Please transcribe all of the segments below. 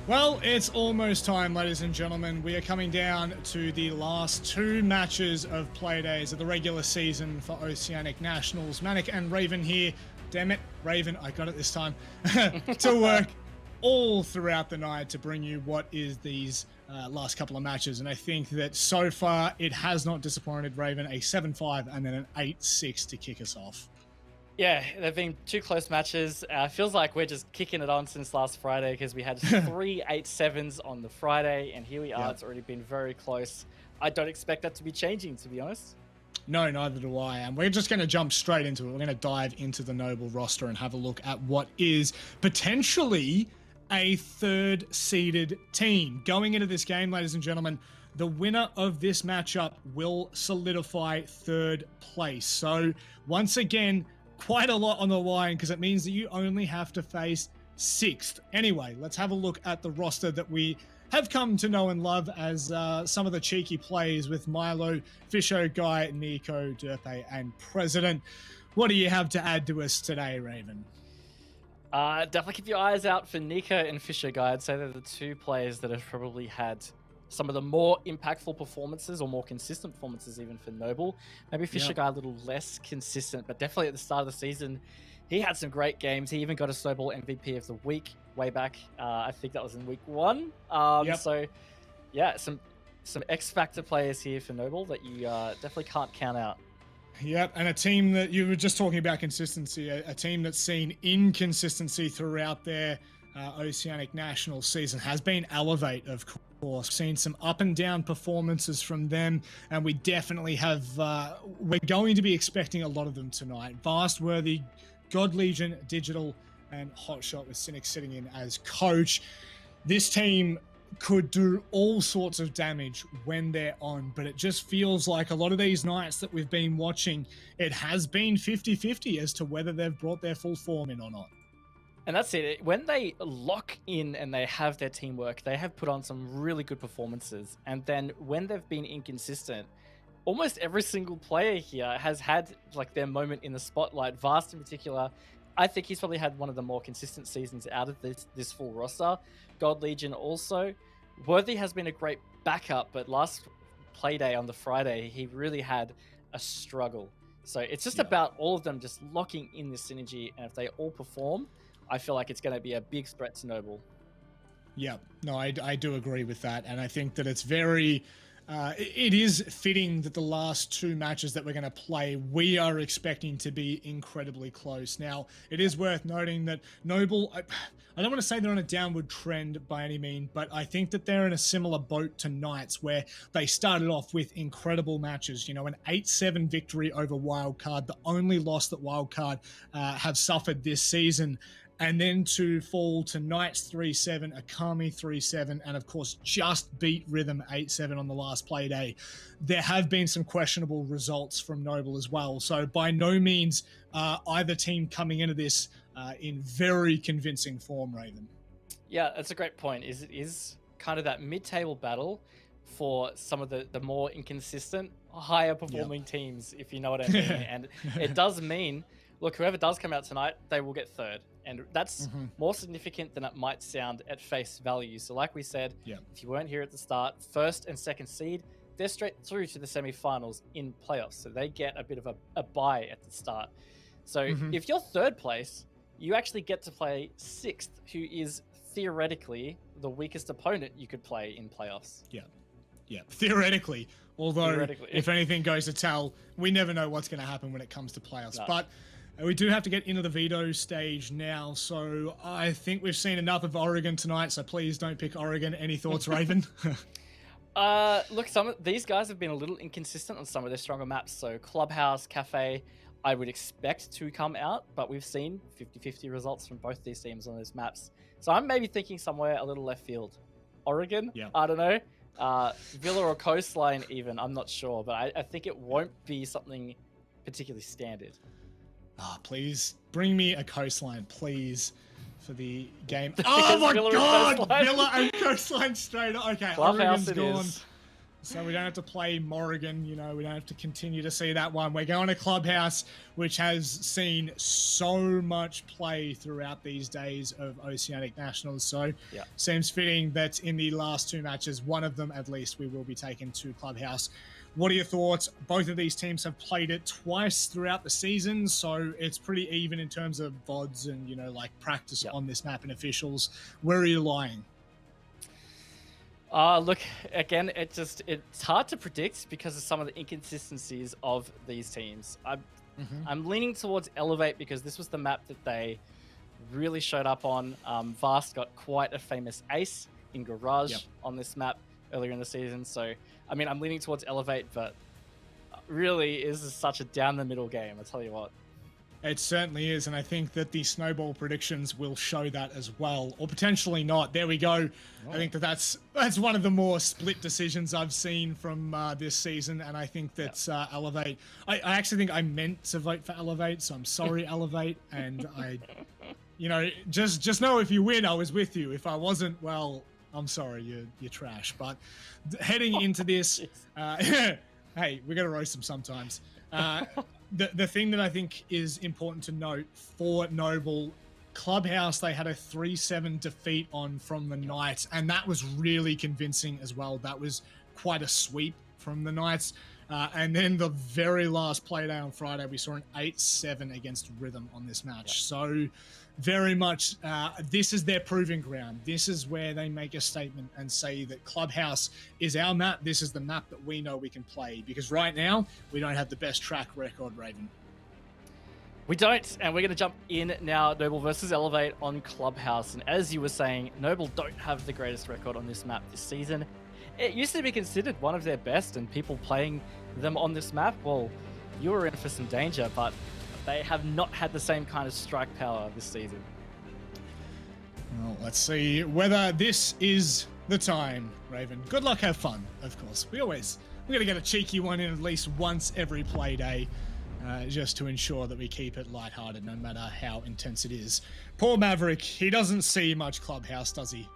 Well, it's almost time, ladies and gentlemen. We are coming down to the last two matches of Playdays of the regular season for Oceanic Nationals. Manic and Raven here. Damn it, Raven, I got it this time. To work all throughout the night to bring you what is these last couple of matches. And I think that so far it has not disappointed, Raven. A 7-5 and then an 8-6 to kick us off. Yeah, they've been two close matches. Feels like we're just kicking it on since last Friday because we had 3 8-7s on the Friday, and here we are. Yep. It's already been very close. I don't expect that to be changing, to be honest. No, neither do I. And we're just going to jump straight into it. We're going to dive into the Noble roster and have a look at what is potentially a third-seeded team. Going into this game, ladies and gentlemen, the winner of this matchup will solidify third place. So, once again, quite a lot on the line because it means that you only have to face sixth. Anyway, let's have a look at the roster that we have come to know and love as some of the cheeky plays with Milo, Fisho, Guy, Nico, Derpe, and President. What do you have to add to us today, Raven? Definitely keep your eyes out for Nico and Fisho, Guy. I'd say they're the two players that have probably had some of the more impactful performances or more consistent performances even for Noble. Maybe Fisher Guy a little less consistent, but definitely at the start of the season, he had some great games. He even got a Snowball MVP of the week way back. I think that was in week 1. So yeah, some X-Factor players here for Noble that you definitely can't count out. Yep, and a team that you were just talking about consistency, a team that's seen inconsistency throughout their Oceanic National season has been Elevate, of course. Seen some up and down performances from them, and we definitely have, we're going to be expecting a lot of them tonight. Vast, Worthy, God Legion, Digital, and Hotshot with Cynic sitting in as coach. This team could do all sorts of damage when they're on, but it just feels like a lot of these nights that we've been watching, it has been 50-50 as to whether they've brought their full form in or not. And that's it. When they lock in and they have their teamwork, they have put on some really good performances. And then when they've been inconsistent, almost every single player here has had like their moment in the spotlight. Vast in particular, I think he's probably had one of the more consistent seasons out of this full roster. God Legion also. Worthy has been a great backup, but last Playday on the Friday, he really had a struggle. So it's just about all of them just locking in this synergy, and if they all perform, I feel like it's going to be a big threat to Noble. Yeah, no, I do agree with that. And I think that it's very, it is fitting that the last two matches that we're going to play, we are expecting to be incredibly close. Now, it is worth noting that Noble, I don't want to say they're on a downward trend by any means, but I think that they're in a similar boat to Knights where they started off with incredible matches. You know, an 8-7 victory over Wildcard, the only loss that Wildcard have suffered this season. And then to fall to Knights 3-7, Akami 3-7, and of course just beat Rhythm 8-7 on the last Playday. There have been some questionable results from Noble as well. So by no means either team coming into this in very convincing form, Raven. Yeah, that's a great point. It is kind of that mid-table battle for some of the more inconsistent, higher performing teams, if you know what I mean. And it does mean, look, whoever does come out tonight, they will get third. And that's more significant than it might sound at face value. So like we said, if you weren't here at the start, first and second seed, they're straight through to the semifinals in playoffs. So they get a bit of a bye at the start. So if you're third place, you actually get to play sixth, who is theoretically the weakest opponent you could play in playoffs. Yeah, theoretically. Although, if anything goes to tell, we never know what's going to happen when it comes to playoffs. No. But we do have to get into the veto stage now, so I think we've seen enough of Oregon tonight, so please don't pick Oregon. Any thoughts, Raven? Look, these guys have been a little inconsistent on some of their stronger maps, so Clubhouse, Cafe, I would expect to come out, but we've seen 50-50 results from both these teams on those maps. So I'm maybe thinking somewhere a little left field. Oregon? I don't know. Villa or Coastline even, I'm not sure, but I think it won't be something particularly standard. Please bring me a Coastline, please, for the game. Oh my God! Villa and Coastline straight. Okay, Clubhouse Oregon's gone. So we don't have to play Morrigan, you know, we don't have to continue to see that one. We're going to Clubhouse, which has seen so much play throughout these days of Oceanic Nationals. So Yeah. seems fitting that in the last two matches, one of them at least, we will be taken to Clubhouse. What are your thoughts? Both of these teams have played it twice throughout the season, so it's pretty even in terms of VODs and, you know, like practice on this map and officials. Where are you lying? Look, again, it's hard to predict because of some of the inconsistencies of these teams. I'm leaning towards Elevate because this was the map that they really showed up on. Vast got quite a famous ace in Garage on this map earlier in the season. So, I mean, I'm leaning towards Elevate, but really is such a down the middle game, I tell you what. It certainly is, and I think that the snowball predictions will show that as well, or potentially not. There we go. I think that's one of the more split decisions I've seen from this season, and I think that Elevate. I actually think I meant to vote for Elevate, so I'm sorry, Elevate, and I, you know, just know if you win, I was with you. If I wasn't, well, I'm sorry, you're trash. But heading into this, hey, we got to roast them sometimes. The thing that I think is important to note for Noble, Clubhouse, they had a 3-7 defeat on from the Knights, and that was really convincing as well. That was quite a sweep from the Knights. And then the very last Playday on Friday, we saw an 8-7 against Rhythm on this match. So very much this is their proving ground. This is where they make a statement and say that Clubhouse is our map. This is the map that we know we can play, because right now we don't have the best track record, Raven. We don't, and we're going to jump in now. Noble versus Elevate on Clubhouse. And as you were saying, Noble don't have the greatest record on this map this season. It used to be considered one of their best, and people playing them on this map, well, you were in for some danger, but they have not had the same kind of strike power this season. Well, let's see whether this is the time, Raven. Good luck, have fun, of course. We're going to get a cheeky one in at least once every play day, just to ensure that we keep it lighthearted no matter how intense it is. Poor Maverick, he doesn't see much Clubhouse, does he?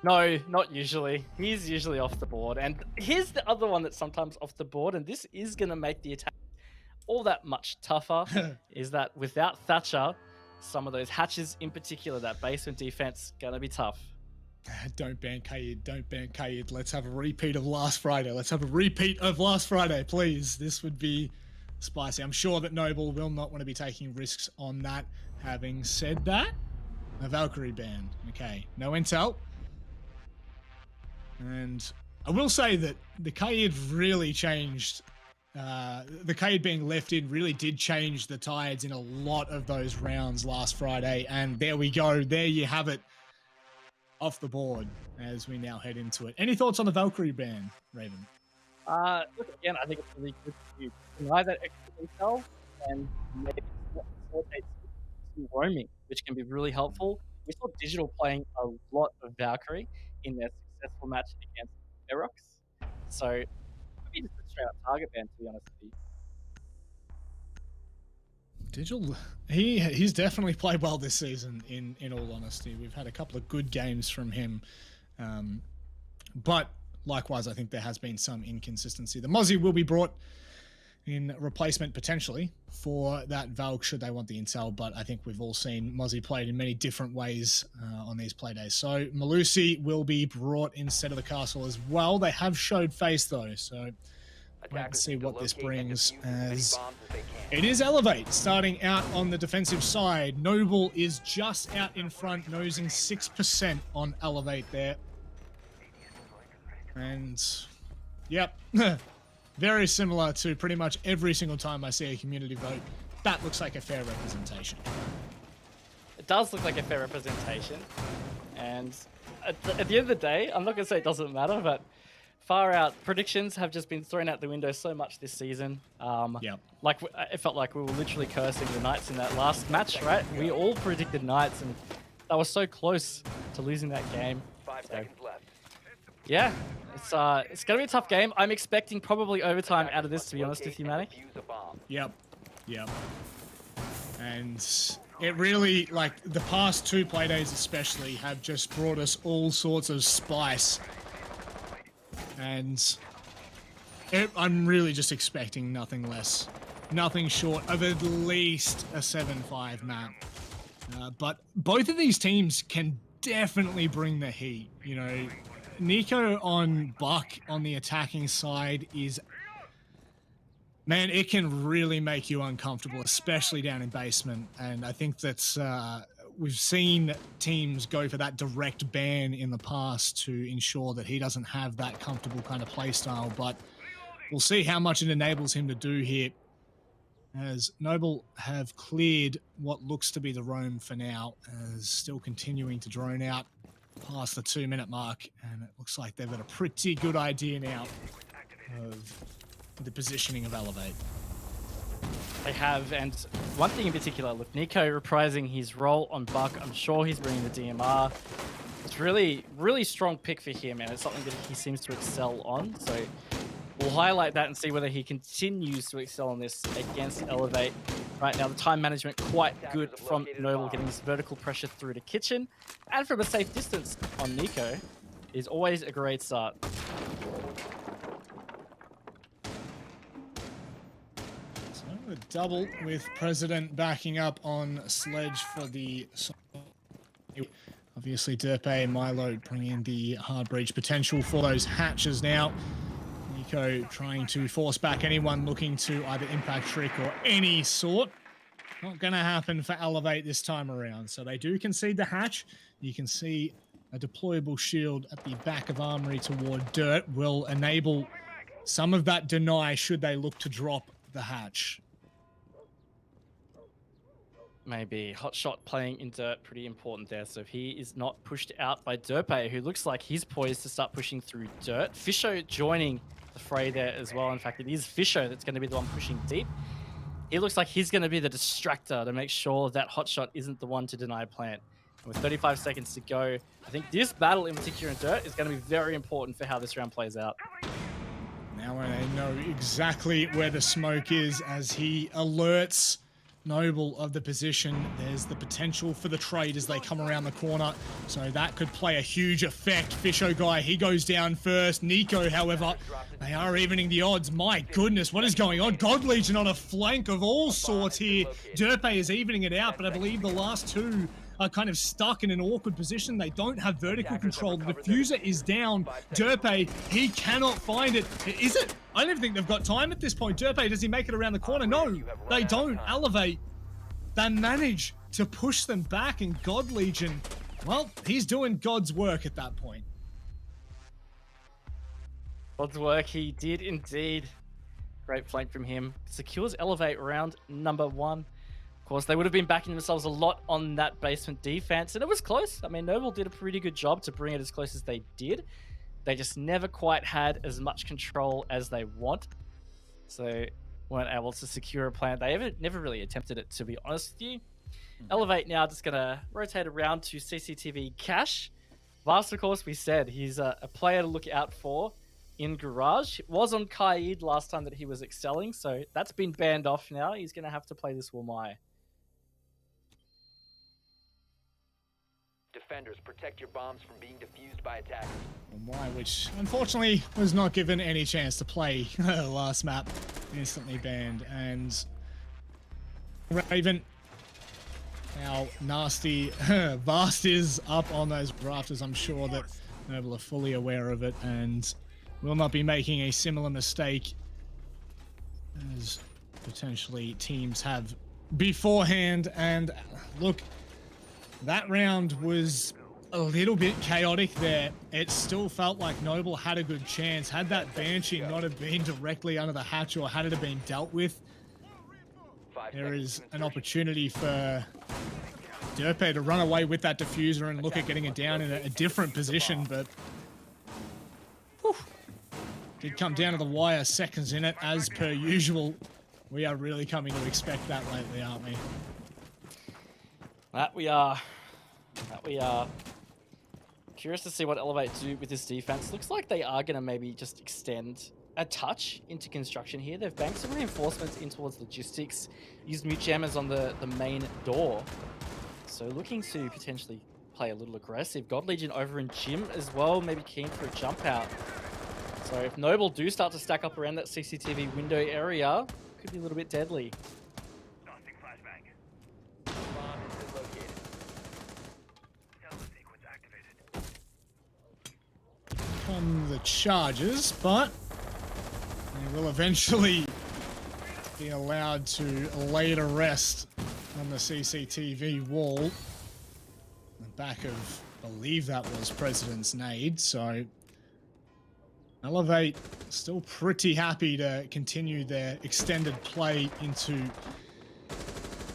No, not usually. He's usually off the board. And here's the other one that's sometimes off the board, and this is going to make the attack all that much tougher, is that without Thatcher, some of those hatches in particular, that basement defense, going to be tough. Don't ban Kaid, don't ban Kaid. Let's have a repeat of last Friday. Let's have a repeat of last Friday, please. This would be spicy. I'm sure that Noble will not want to be taking risks on that. Having said that, a Valkyrie ban. Okay, no intel. And I will say that the Kaid really changed. The Kaid being left in really did change the tides in a lot of those rounds last Friday. And there we go. There you have it. Off the board as we now head into it. Any thoughts on the Valkyrie ban, Raven? Look, again, I think it's really good to deny that extra intel and maybe facilitate some roaming, which can be really helpful. We saw Digital playing a lot of Valkyrie in their successful match against Ferox. So, maybe just a straight up target ban, to be honest with you. Digital, he's definitely played well this season, in all honesty. We've had a couple of good games from him. But likewise, I think there has been some inconsistency. The Mozzie will be brought in replacement potentially for that Valk should they want the intel, but I think we've all seen Mozzie played in many different ways on these play days. So Malusi will be brought instead of the castle as well. They have showed face though, so wait and see what this brings, as it is Elevate starting out on the defensive side. Noble is just out in front, nosing 6% on Elevate there. And yep, very similar to pretty much every single time I see a community vote. That looks like a fair representation. It does look like a fair representation. And at the end of the day, I'm not going to say it doesn't matter, but far out predictions have just been thrown out the window so much this season. Like it felt like we were literally cursing the Knights in that last match, right? We all predicted Knights, and they were so close to losing that game. 5 seconds left. Yeah, it's gonna be a tough game. I'm expecting probably overtime out of this, to be honest with you, Manny. Yep. And it really, like, the past two play days especially have just brought us all sorts of spice And I'm really just expecting nothing less. Nothing short of at least a 7-5 map. But both of these teams can definitely bring the heat. You know, Nico on Buck on the attacking side is... Man, it can really make you uncomfortable, especially down in basement. And I think that's... we've seen teams go for that direct ban in the past to ensure that he doesn't have that comfortable kind of playstyle. But we'll see how much it enables him to do here, as Noble have cleared what looks to be the roam for now, as still continuing to drone out past the 2-minute mark, and it looks like they've got a pretty good idea now of the positioning of Elevate. They have, and one thing in particular, look, Nico reprising his role on Buck. I'm sure he's bringing the DMR. It's really, really strong pick for him, and it's something that he seems to excel on. So we'll highlight that and see whether he continues to excel on this against Elevate. Right now, the time management quite good from Noble, getting this vertical pressure through the kitchen, and from a safe distance on Nico is always a great start. So a double with President backing up on Sledge for the... Obviously, Derpe and Milo bringing the hard breach potential for those hatches now. Nico trying to force back anyone looking to either impact trick or any sort. Not going to happen for Elevate this time around. So they do concede the hatch. You can see a deployable shield at the back of Armory toward Dirt will enable some of that deny should they look to drop the hatch. Maybe Hotshot playing in Dirt, pretty important there. So if he is not pushed out by Derpe, who looks like he's poised to start pushing through Dirt. Fisho joining the fray there as well. In fact, it is Fisho that's going to be the one pushing deep. It looks like he's going to be the distractor to make sure that Hotshot isn't the one to deny plant. And with 35 seconds to go, I think this battle in particular in Dirt is going to be very important for how this round plays out. Now they know exactly where the smoke is as he alerts Noble of the position. There's the potential for the trade as they come around the corner, so that could play a huge effect. Fisho guy, he goes down first. Nico, however, they are evening the odds. My goodness, what is going on? God Legion on a flank of all sorts here. Derpe is evening it out, but I believe the last two are kind of stuck in an awkward position. They don't have vertical control. The diffuser is down. Derpe, he cannot find it. Is it? I don't even think they've got time at this point. Derpe, does he make it around the corner? No, they don't. Elevate, they manage to push them back, and God Legion, well, he's doing God's work at that point. God's work, he did indeed. Great flank from him. Secures Elevate round number 1. Of course, they would have been backing themselves a lot on that basement defense, and it was close. I mean, Noble did a pretty good job to bring it as close as they did. They just never quite had as much control as they want. So weren't able to secure a plant. They never really attempted it, to be honest with you. Elevate now just going to rotate around to CCTV Cash. Vast, of course, we said he's a player to look out for in Garage. It was on Kaid last time that he was excelling, so that's been banned off now. He's going to have to play this Wamai. Defenders, protect your bombs from being defused by attackers. Wamai, which unfortunately was not given any chance to play last map, instantly banned. And Raven, how nasty Vast is up on those rafters. I'm sure that Noble are fully aware of it and will not be making a similar mistake as potentially teams have beforehand. And look, that round was a little bit chaotic there. It still felt like Noble had a good chance. Had that banshee not have been directly under the hatch, or had it have been dealt with, there is an opportunity for Derpe to run away with that diffuser and look at getting it down in a different position, but whew, did come down to the wire, seconds in it as per usual. We are really coming to expect that lately, aren't we? That we are. Curious to see what Elevate do with this defense. Looks like they are going to maybe just extend a touch into construction here. They've banked some reinforcements in towards logistics, used mute jammers on the main door. So looking to potentially play a little aggressive. God Legion over in Gym as well, maybe keen for a jump out. So if Noble do start to stack up around that CCTV window area, could be a little bit deadly. Bomb has been located. Come the charges, but they will eventually be allowed to lay to rest on the CCTV wall. The back of, I believe that was President's Nade, so Elevate still pretty happy to continue their extended play into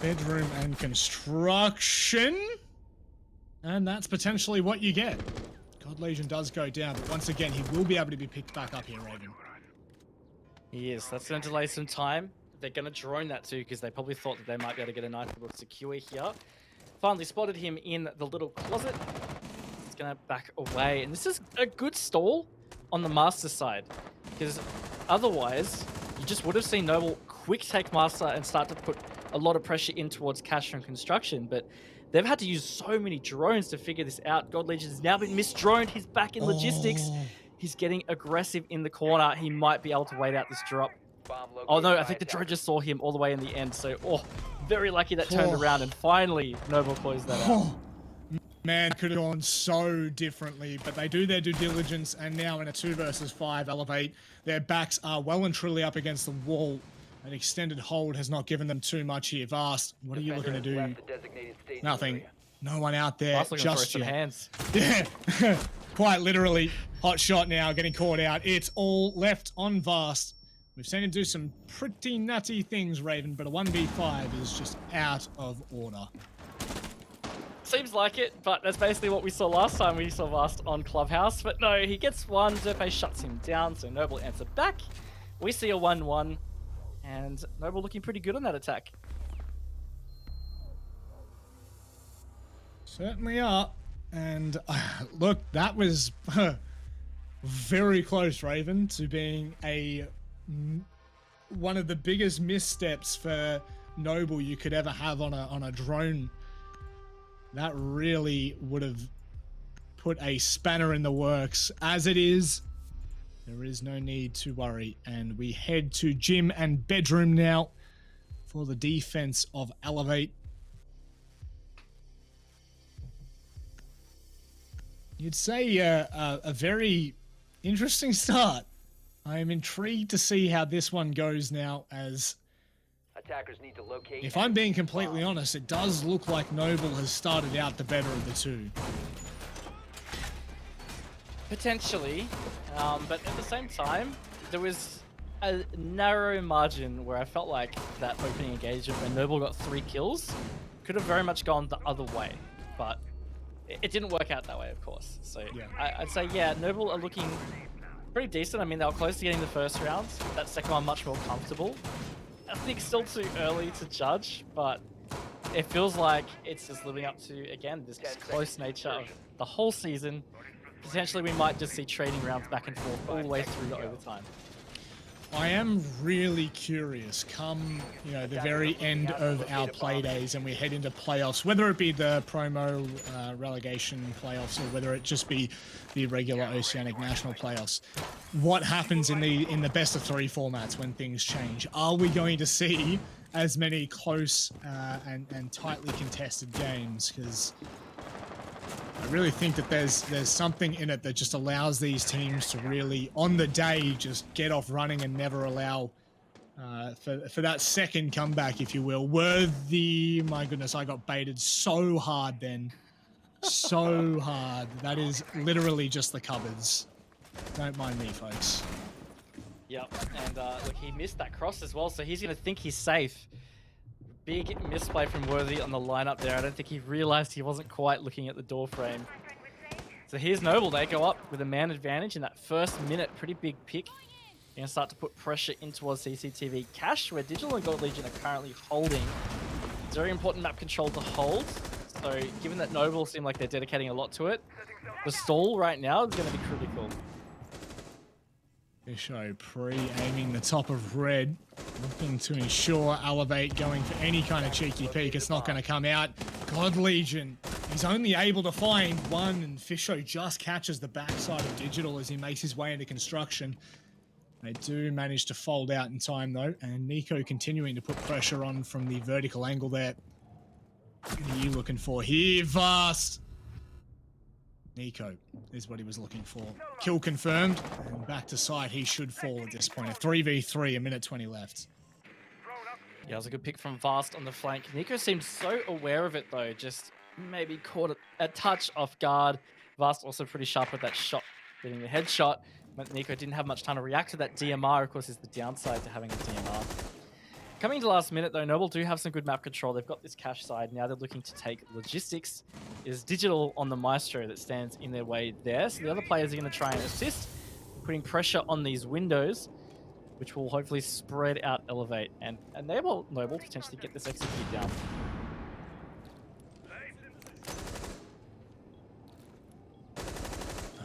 bedroom and construction. And that's potentially what you get. God Legion does go down, but once again, he will be able to be picked back up here, Raven. Yes, that's going to delay some time. They're going to drone that too, because they probably thought that they might be able to get a nice little secure here. Finally spotted him in the little closet. He's going to back away. And this is a good stall on the Master side, because otherwise, you just would have seen Noble quick take Master and start to put a lot of pressure in towards Cash from construction, but they've had to use so many drones to figure this out. God Legion has now been misdroned. He's back in logistics. He's getting aggressive in the corner. He might be able to wait out this drop. Oh no, I think the drone just saw him all the way in the end. So, very lucky that turned around and finally Noble closed that out. Man, could have gone so differently, but they do their due diligence, and now in a 2 versus 5 Elevate, their backs are well and truly up against the wall. An extended hold has not given them too much here. Vast, what are you looking to do? Nothing. No one out there just yet. Hands. Yeah, quite literally. Hot shot now, getting caught out. It's all left on Vast. We've seen him do some pretty nutty things, Raven, but a 1v5 is just out of order. Seems like it, but that's basically what we saw last time we saw Vast on Clubhouse. But no, he gets one, Zerpe shuts him down, so Noble answer back. We see a 1-1, and Noble looking pretty good on that attack. Certainly are. And look, that was very close, Raven, to being one of the biggest missteps for Noble you could ever have on a drone. That really would have put a spanner in the works. As it is, there is no need to worry. And we head to gym and bedroom now for the defense of Elevate. You'd say a very interesting start. I am intrigued to see how this one goes now, as attackers need to locate. if I'm being completely honest, it does look like Noble has started out the better of the two. Potentially, but at the same time, there was a narrow margin where I felt like that opening engagement when Noble got 3 kills could have very much gone the other way, but it didn't work out that way, of course. So yeah. I'd say, yeah, Noble are looking pretty decent. I mean, they were close to getting the first round. That second one much more comfortable. I think still too early to judge, but it feels like it's just living up to, again, this close nature of the whole season. Potentially, we might just see trading rounds back and forth all the way through the overtime. I am really curious, come the very end of our play days and we head into playoffs, whether it be the promo relegation playoffs or whether it just be the regular Oceanic National playoffs. What happens in the best of 3 formats when things change? Are we going to see as many close and tightly contested games? Because I really think that there's something in it that just allows these teams to really, on the day, just get off running and never allow for that second comeback, if you will. My goodness, I got baited so hard then. So hard. That is literally just the cupboards. Don't mind me, folks. Yep, and look, he missed that cross as well, so he's going to think he's safe. Big misplay from Worthy on the lineup there. I don't think he realized he wasn't quite looking at the door frame. So here's Noble. They go up with a man advantage in that first minute. Pretty big pick. Going to start to put pressure in towards CCTV Cash, where Digital and God Legion are currently holding. It's very important map control to hold. So given that Noble seem like they're dedicating a lot to it, the stall right now is going to be critical. Bisho pre-aiming the top of red, looking to ensure Elevate going for any kind of cheeky peek. It's not going to come out. God Legion He's only able to find one, and Fisho just catches the backside of Digital as he makes his way into construction. They do manage to fold out in time, though, and Nico continuing to put pressure on from the vertical angle there. What are you looking for here, Vast? Nico is what he was looking for. Kill confirmed, and back to site. He should fall at this point. A 3v3, a minute 20 left. Yeah, it was a good pick from Vast on the flank. Nico seemed so aware of it, though, just maybe caught a touch off guard. Vast also pretty sharp with that shot, getting the headshot. But Nico didn't have much time to react to that DMR, of course, is the downside to having a DMR. Coming to the last minute, though, Noble do have some good map control. They've got this cash side. Now they're looking to take logistics. Is Digital on the Maestro that stands in their way there. So the other players are going to try and assist, putting pressure on these windows, which will hopefully spread out Elevate and enable Noble to potentially get this execute down.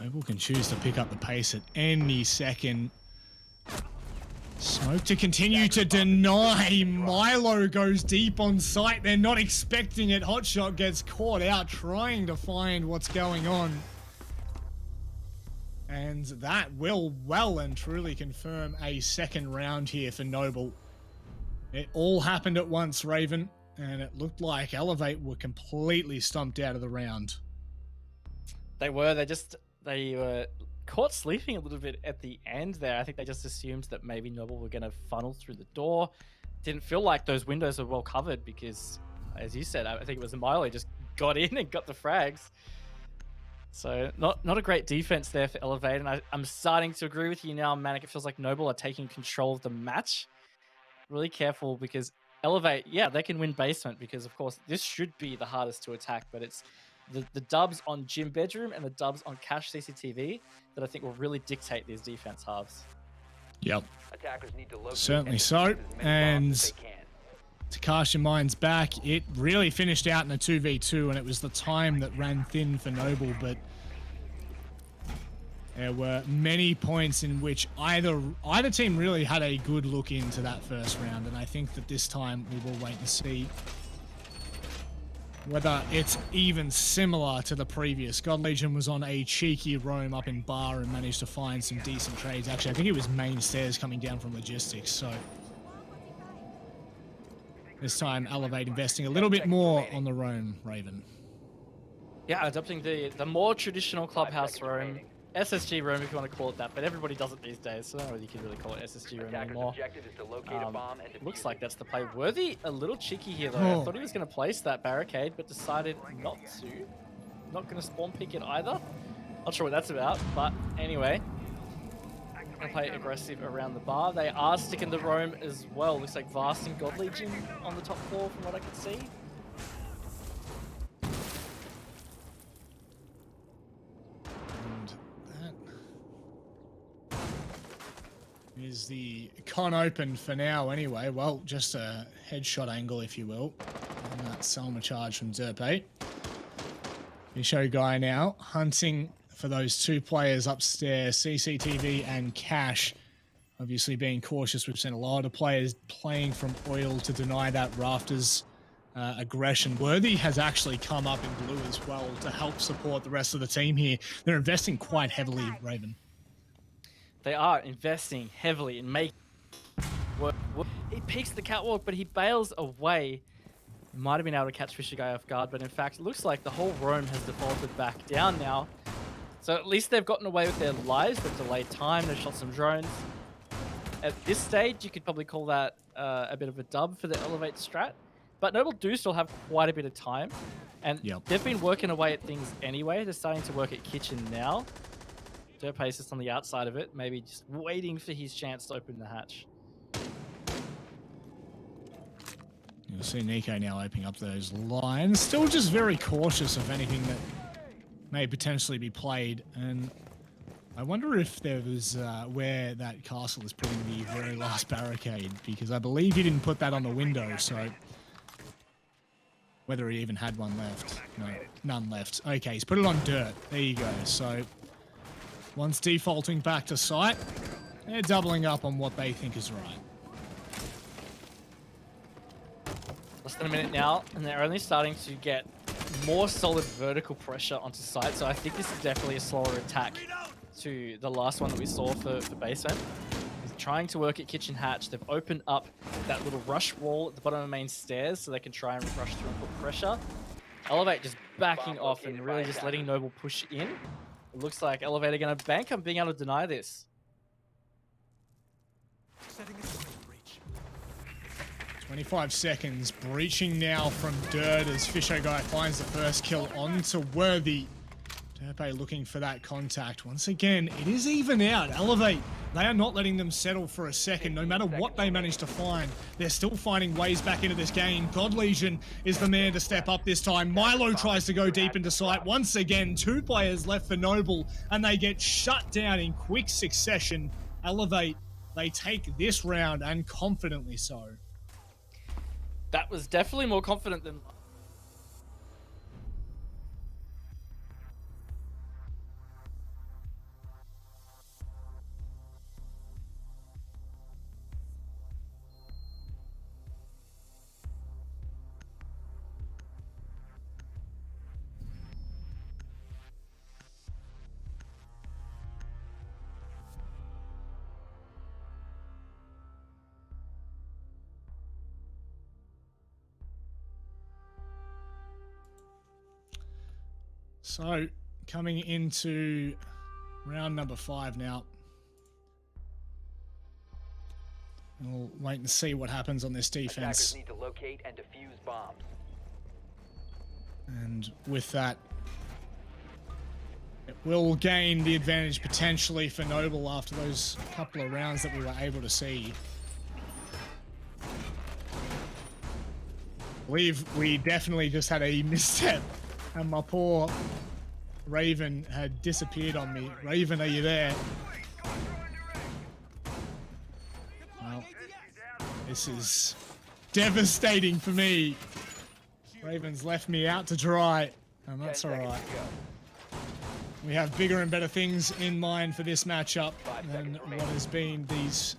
Noble can choose to pick up the pace at any second. Smoke to continue to deny. Milo goes deep on site. They're not expecting it. Hotshot gets caught out trying to find what's going on. And that will well and truly confirm a second round here for Noble. It all happened at once, Raven, and it looked like Elevate were completely stumped out of the round. They were caught sleeping a little bit at the end there. I think they just assumed that maybe Noble were going to funnel through the door. Didn't feel like those windows were well covered because, as you said, I think it was Milo just got in and got the frags. So not a great defense there for Elevate, and I'm starting to agree with you now, Manic. It feels like Noble are taking control of the match. Really careful because Elevate, yeah, they can win basement because, of course, this should be the hardest to attack, but it's the dubs on Gym Bedroom and the dubs on Cache CCTV that I think will really dictate these defense halves. Yep. Attackers need to locate Certainly and so. defuse as many bombs as And they can. to cast your minds back, it really finished out in a 2v2, and it was the time that ran thin for Noble, but there were many points in which either team really had a good look into that first round, and I think that this time we will wait and see whether it's even similar to the previous. God Legion was on a cheeky roam up in bar and managed to find some decent trades. Actually, I think it was main stairs coming down from logistics, so this time Elevate investing a little bit more on the roam, Raven. Yeah, adopting the more traditional clubhouse roam. SSG room, if you want to call it that, but everybody does it these days, so I don't know whether you can really call it SSG room Attacker's anymore. objective is to locate a bomb and defuse Looks it. like that's the play. Worthy a little cheeky here, though. Oh. I thought he was going to place that barricade, but decided not to. Not going to spawn pick it either. Not sure what that's about, but anyway. Going to play aggressive around the bar. They are sticking the roam as well. Looks like Vast and God Legion on the top floor from what I could see. Is the con open for now anyway? Well, just a headshot angle, if you will. And that Selma charge from Derp8. Show guy now hunting for those two players upstairs, CCTV and Cash. Obviously being cautious, we've seen a lot of players playing from oil to deny that rafters aggression. Worthy has actually come up in blue as well to help support the rest of the team here. They're investing quite heavily, Raven. They are investing heavily in making work. He peeks the catwalk, but he bails away. Might have been able to catch Fisher Guy off guard, but in fact, it looks like the whole room has defaulted back down now. So at least they've gotten away with their lives. They've delayed time. They've shot some drones. At this stage, you could probably call that a bit of a dub for the Elevate strat. But Noble do still have quite a bit of time. And they've been working away at things anyway. They're starting to work at kitchen now. Derp8 is just on the outside of it, maybe just waiting for his chance to open the hatch. You'll see Nico now opening up those lines. Still just very cautious of anything that may potentially be played. And I wonder if there was where that castle is putting the very last barricade, because I believe he didn't put that on the window, so whether he even had one left. No, none left. Okay, he's put it on dirt. There you go. So once defaulting back to site, they're doubling up on what they think is right. Less than a minute now, and they're only starting to get more solid vertical pressure onto site. So I think this is definitely a slower attack to the last one that we saw for basement. He's trying to work at kitchen hatch. They've opened up that little rush wall at the bottom of the main stairs so they can try and rush through and put pressure. Elevate just backing off and really just letting Noble push in. It looks like Elevate are going to bank on being able to deny this. 25 seconds, breaching now from Dirt as Fisho Guy finds the first kill onto Worthy. Derpe looking for that contact. Once again, it is even out. Elevate, they are not letting them settle for a second. No matter what they manage to find, they're still finding ways back into this game. God Legion is the man to step up this time. Milo tries to go deep into sight. Once again, 2 players left for Noble, and they get shut down in quick succession. Elevate, they take this round, and confidently so. That was definitely more confident than... So, coming into round number 5 now. We'll wait and see what happens on this defense. Attackers need to locate and defuse bombs. And with that, it will gain the advantage potentially for Noble after those couple of rounds that we were able to see. I believe we definitely just had a misstep. And my poor Raven had disappeared on me. Raven, are you there? Well, this is devastating for me. Raven's left me out to dry, and that's alright. We have bigger and better things in mind for this matchup than what has been these...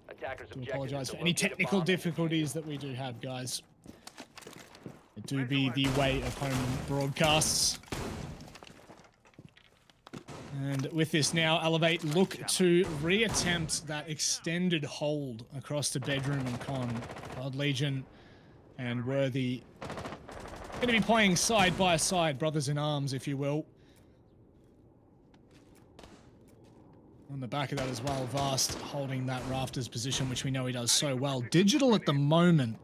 Attackers I apologize for any technical difficulties that we do have, guys. It do be the way of home broadcasts. And with this now, Elevate look to reattempt that extended hold across the bedroom and con. God Legion and Worthy going to be playing side by side, brothers in arms, if you will. On the back of that as well, Vast holding that rafters position, which we know he does so well. Digital at the moment.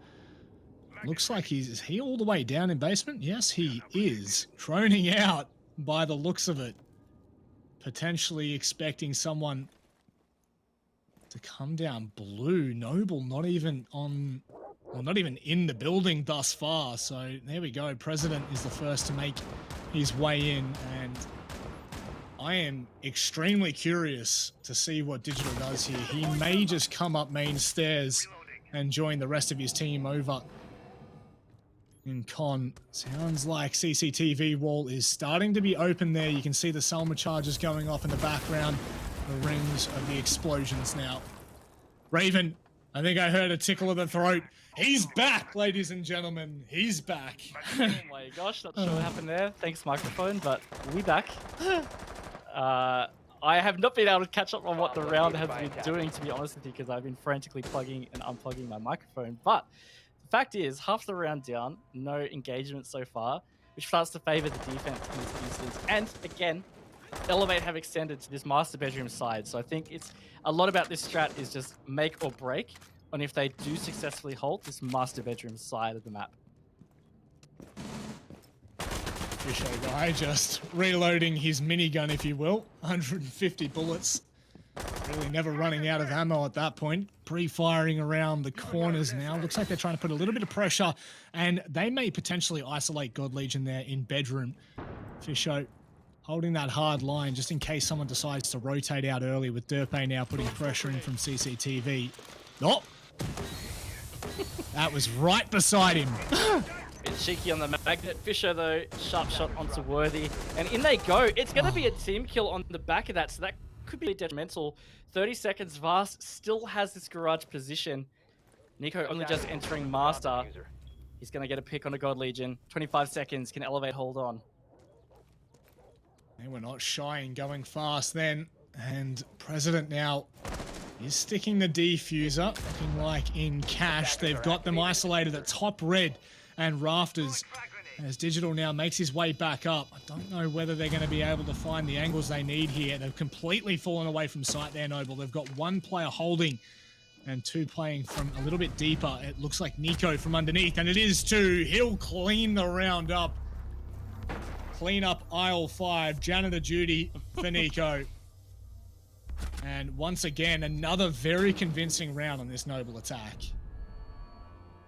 Looks like is he all the way down in basement? Yes, he is. Droning out by the looks of it. Potentially expecting someone to come down blue. Noble not even on, well, not even in the building thus far. So there we go. President is the first to make his way in, and I am extremely curious to see what Digital does here. He may just come up main stairs and join the rest of his team over in con. Sounds like CCTV wall is starting to be open there. You can see the Selma charges going off in the background. The rings of the explosions now. Raven, I think I heard a tickle of the throat. He's back, ladies and gentlemen. He's back. Oh my gosh, not sure what happened there. Thanks, microphone, but we back. I have not been able to catch up on what the round has been doing, to be honest with you, because I've been frantically plugging and unplugging my microphone. But the fact is, half the round down, no engagement so far, which starts to favor the defense in this instance. And again, Elevate have extended to this master bedroom side. So I think it's a lot about this strat is just make or break on if they do successfully hold this master bedroom side of the map. Fisho Guy just reloading his minigun, if you will. 150 bullets. Really never running out of ammo at that point. Pre-firing around the corners now. Looks like they're trying to put a little bit of pressure, and they may potentially isolate God Legion there in bedroom. Fisho holding that hard line just in case someone decides to rotate out early, with Derpe now putting pressure in from CCTV. Oh! That was right beside him. Bit cheeky on the magnet. Fisher, though, sharp shot onto Worthy. And in they go. It's going to be a team kill on the back of that, so that could be detrimental. 30 seconds. Vast still has this garage position. Nico only just entering Master. He's going to get a pick on a God Legion. 25 seconds. Can Elevate hold on? They were not shy in going fast then. And President now is sticking the defuser, looking like in cash. They've got them isolated at top red and rafters. As Digital now makes his way back up. I don't know whether they're going to be able to find the angles they need here. They've completely fallen away from sight there, Noble. They've got one player holding and two playing from a little bit deeper. It looks like Nico from underneath, and it is two. He'll clean the round up. Clean up aisle 5. Janitor duty for Nico. And once again, another very convincing round on this Noble attack.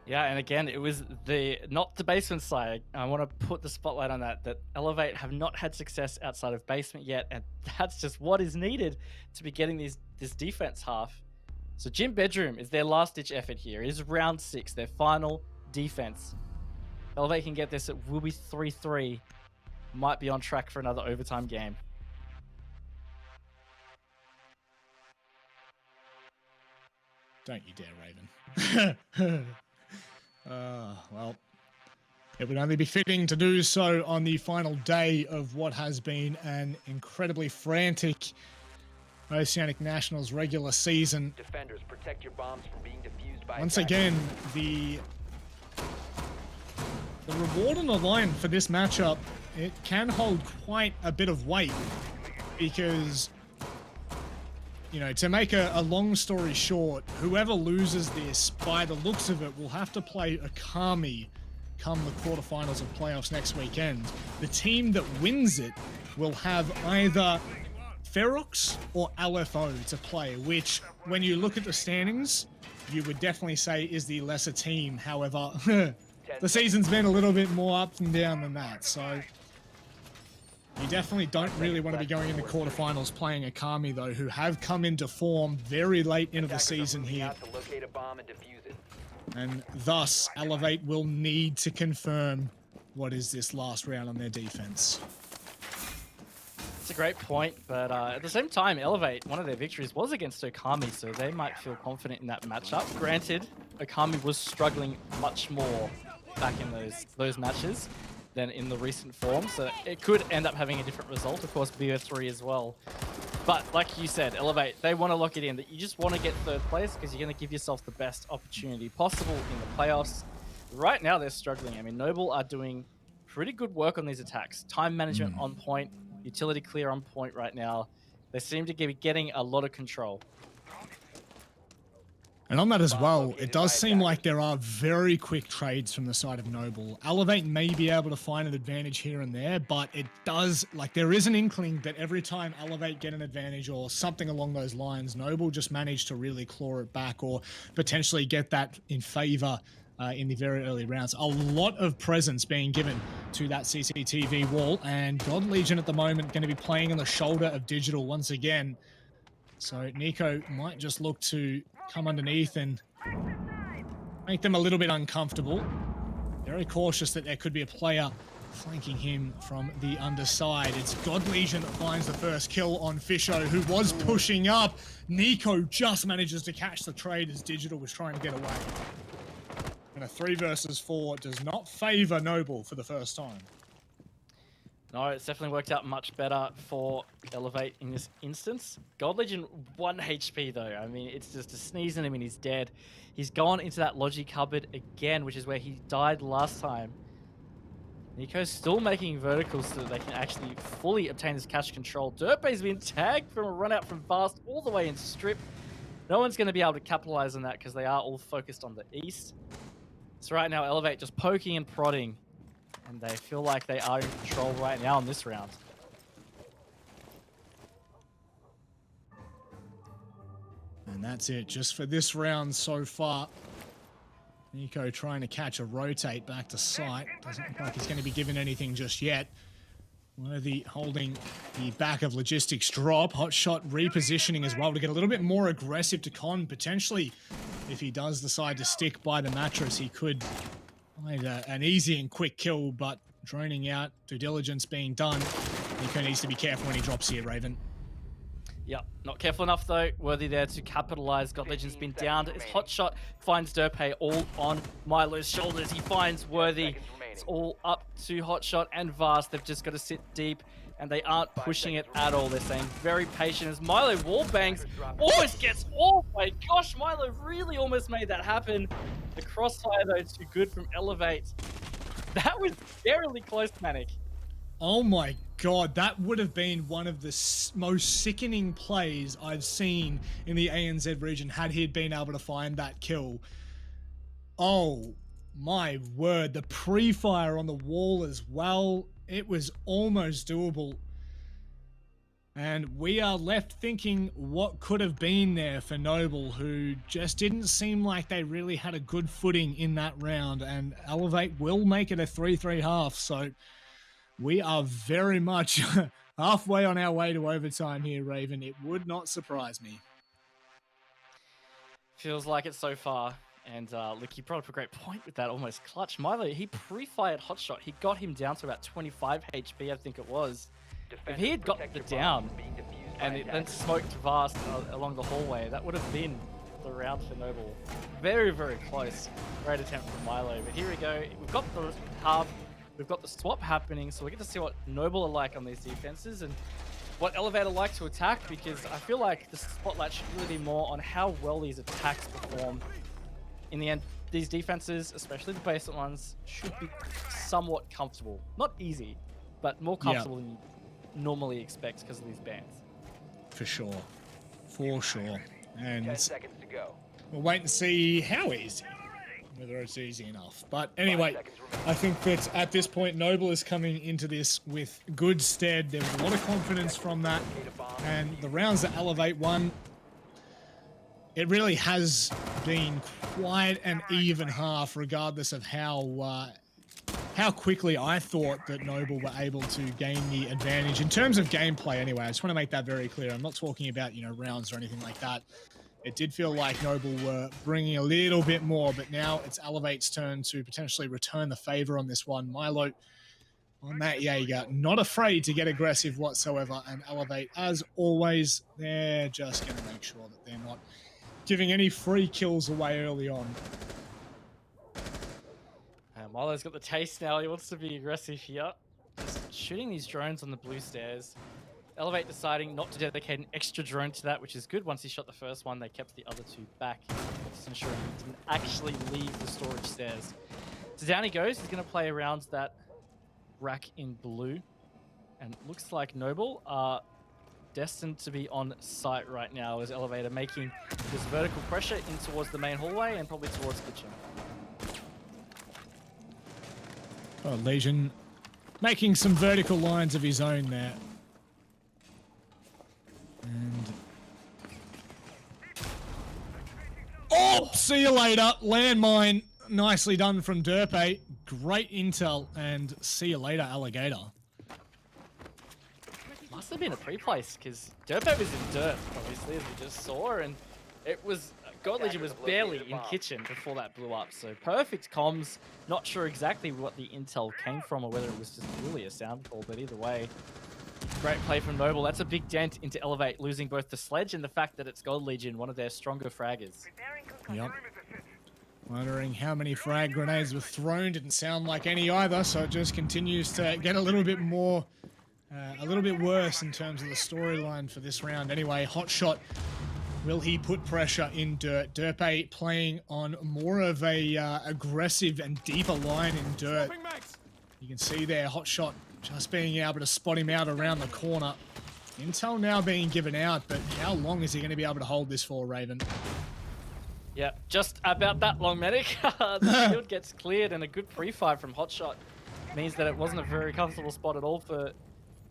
Yeah, and again, it was not the basement side. I want to put the spotlight on that Elevate have not had success outside of basement yet, and that's just what is needed to be getting this defense half. So Gym Bedroom is their last-ditch effort here. It is round 6, their final defense. Elevate can get this, it will be 3-3. Might be on track for another overtime game. Don't you dare, Raven. Well, it would only be fitting to do so on the final day of what has been an incredibly frantic Oceanic Nationals regular season. Defenders, protect your bombs from being defused by Once attackers. again, the reward on the line for this matchup, it can hold quite a bit of weight because, you know, to make a long story short, whoever loses this, by the looks of it, will have to play Akami come the quarterfinals of playoffs next weekend. The team that wins it will have either Ferox or LFO to play, which, when you look at the standings, you would definitely say is the lesser team. However, the season's been a little bit more up and down than that, so you definitely don't really want to be going into quarterfinals playing Akami, though, who have come into form very late into the season here. To locate a bomb and defuse it. And thus, Elevate will need to confirm what is this last round on their defense. It's a great point, but at the same time, Elevate, one of their victories was against Okami, so they might feel confident in that matchup. Granted, Okami was struggling much more back in those matches than in the recent form, so it could end up having a different result. Of course, BO3 as well. But like you said, Elevate, they want to lock it in. That you just want to get third place because you're going to give yourself the best opportunity possible in the playoffs. Right now, they're struggling. I mean, Noble are doing pretty good work on these attacks. Time management on point, utility clear on point right now. They seem to be getting a lot of control. And on that as well, it does seem like there are very quick trades from the side of Noble. Elevate may be able to find an advantage here and there, but it does, like, there is an inkling that every time Elevate get an advantage or something along those lines, Noble just managed to really claw it back or potentially get that in favor in the very early rounds. A lot of presence being given to that CCTV wall, and God Legion at the moment going to be playing on the shoulder of Digital once again. So Nico might just look to come underneath and make them a little bit uncomfortable. Very cautious that there could be a player flanking him from the underside. It's God Legion that finds the first kill on Fisho, who was pushing up. Nico just manages to catch the trade as Digital was trying to get away. And a 3 versus 4 does not favor Noble for the first time. No, it's definitely worked out much better for Elevate in this instance. God Legion 1 HP though. I mean, it's just a sneeze in him and he's dead. He's gone into that Logi cupboard again, which is where he died last time. Nico's still making verticals so that they can actually fully obtain this cash control. Dirtbay's been tagged from a run out from Fast all the way into Strip. No one's going to be able to capitalize on that because they are all focused on the east. So right now, Elevate just poking and prodding. And they feel like they are in control right now in this round. And that's it, just for this round so far. Nico trying to catch a rotate back to sight. Doesn't look like he's going to be given anything just yet. Worthy holding the back of Logistics drop. Hot shot repositioning as well to get a little bit more aggressive to Con. Potentially, if he does decide to stick by the mattress, he could find an easy and quick kill, but droning out, due diligence being done. Nico needs to be careful when he drops here, Raven. Yep, not careful enough though. Worthy there to capitalize. God Legend's been downed. His hot shot finds Derpay all on Milo's shoulders. He finds Worthy. It's all up to Hotshot and Vast. They've just got to sit deep, and they aren't pushing it at all. They're staying very patient as Milo wallbangs. Almost gets. Oh my gosh, Milo really almost made that happen. The crossfire though, too good from Elevate. That was barely close, Manic. Oh my god, that would have been one of the most sickening plays I've seen in the ANZ region had he been able to find that kill. Oh my word, the pre-fire on the wall as well. It was almost doable. And we are left thinking what could have been there for Noble, who just didn't seem like they really had a good footing in that round. And Elevate will make it a 3-3 half, so we are very much halfway on our way to overtime here, Raven. It would not surprise me. Feels like it so far. And look, you brought up a great point with that almost clutch. Milo, he pre-fired Hotshot. He got him down to about 25 HP, I think it was. If he had got the down and it then smoked Vast along the hallway, that would have been the round for Noble. Very, very close. Great attempt from Milo. But here we go. We've got the half. We've got the swap happening, so we get to see what Noble are like on these defenses and what Elevator like to attack, because I feel like the spotlight should really be more on how well these attacks perform. In the end, these defenses, especially the basic ones, should be somewhat comfortable. Not easy, but more comfortable than you normally expect because of these bans. For sure. For sure. And 10 seconds to go. we'll wait and see how easy. Whether it's easy enough. But anyway, I think that at this point, Noble is coming into this with good stead. There was a lot of confidence from that. And the rounds that Elevate won, it really has been quite an even half, regardless of how quickly I thought that Noble were able to gain the advantage. In terms of gameplay, anyway, I just want to make that very clear. I'm not talking about, rounds or anything like that. It did feel like Noble were bringing a little bit more, but now it's Elevate's turn to potentially return the favor on this one. Milo on that Jaeger, not afraid to get aggressive whatsoever, and Elevate, as always, they're just going to make sure that they're not giving any free kills away early on. Milo's got the taste now. He wants to be aggressive here. Just shooting these drones on the blue stairs. Elevate deciding not to dedicate an extra drone to that, which is good. Once he shot the first one, they kept the other two back, just ensuring he didn't actually leave the storage stairs. So down he goes. He's going to play around that rack in blue. And it looks like Noble are destined to be on site right now as Elevator making this vertical pressure in towards the main hallway and probably towards kitchen. Oh, Legion making some vertical lines of his own there. And oh, see you later. Landmine, nicely done from Derpay. Great intel, and see you later, Alligator. Must have been a pre-place because Derpay was in dirt, obviously, as we just saw, and it was God Legion was barely in kitchen before that blew up. So perfect comms. Not sure exactly what the intel came from or whether it was just really a sound call, but either way. Great play from Noble. That's a big dent into Elevate, losing both the sledge and the fact that it's God Legion, one of their stronger fraggers. Yep. Wondering how many frag grenades were thrown. Didn't sound like any either, so it just continues to get a little bit more, a little bit worse in terms of the storyline for this round. Anyway, Hotshot, will he put pressure in Dirt? Derpay playing on more of a aggressive and deeper line in Dirt. You can see there, Hotshot just being able to spot him out around the corner. Intel now being given out, but how long is he going to be able to hold this for, Raven? Yeah, just about that long, Medic. The shield gets cleared, and a good pre-fire from Hotshot means that it wasn't a very comfortable spot at all for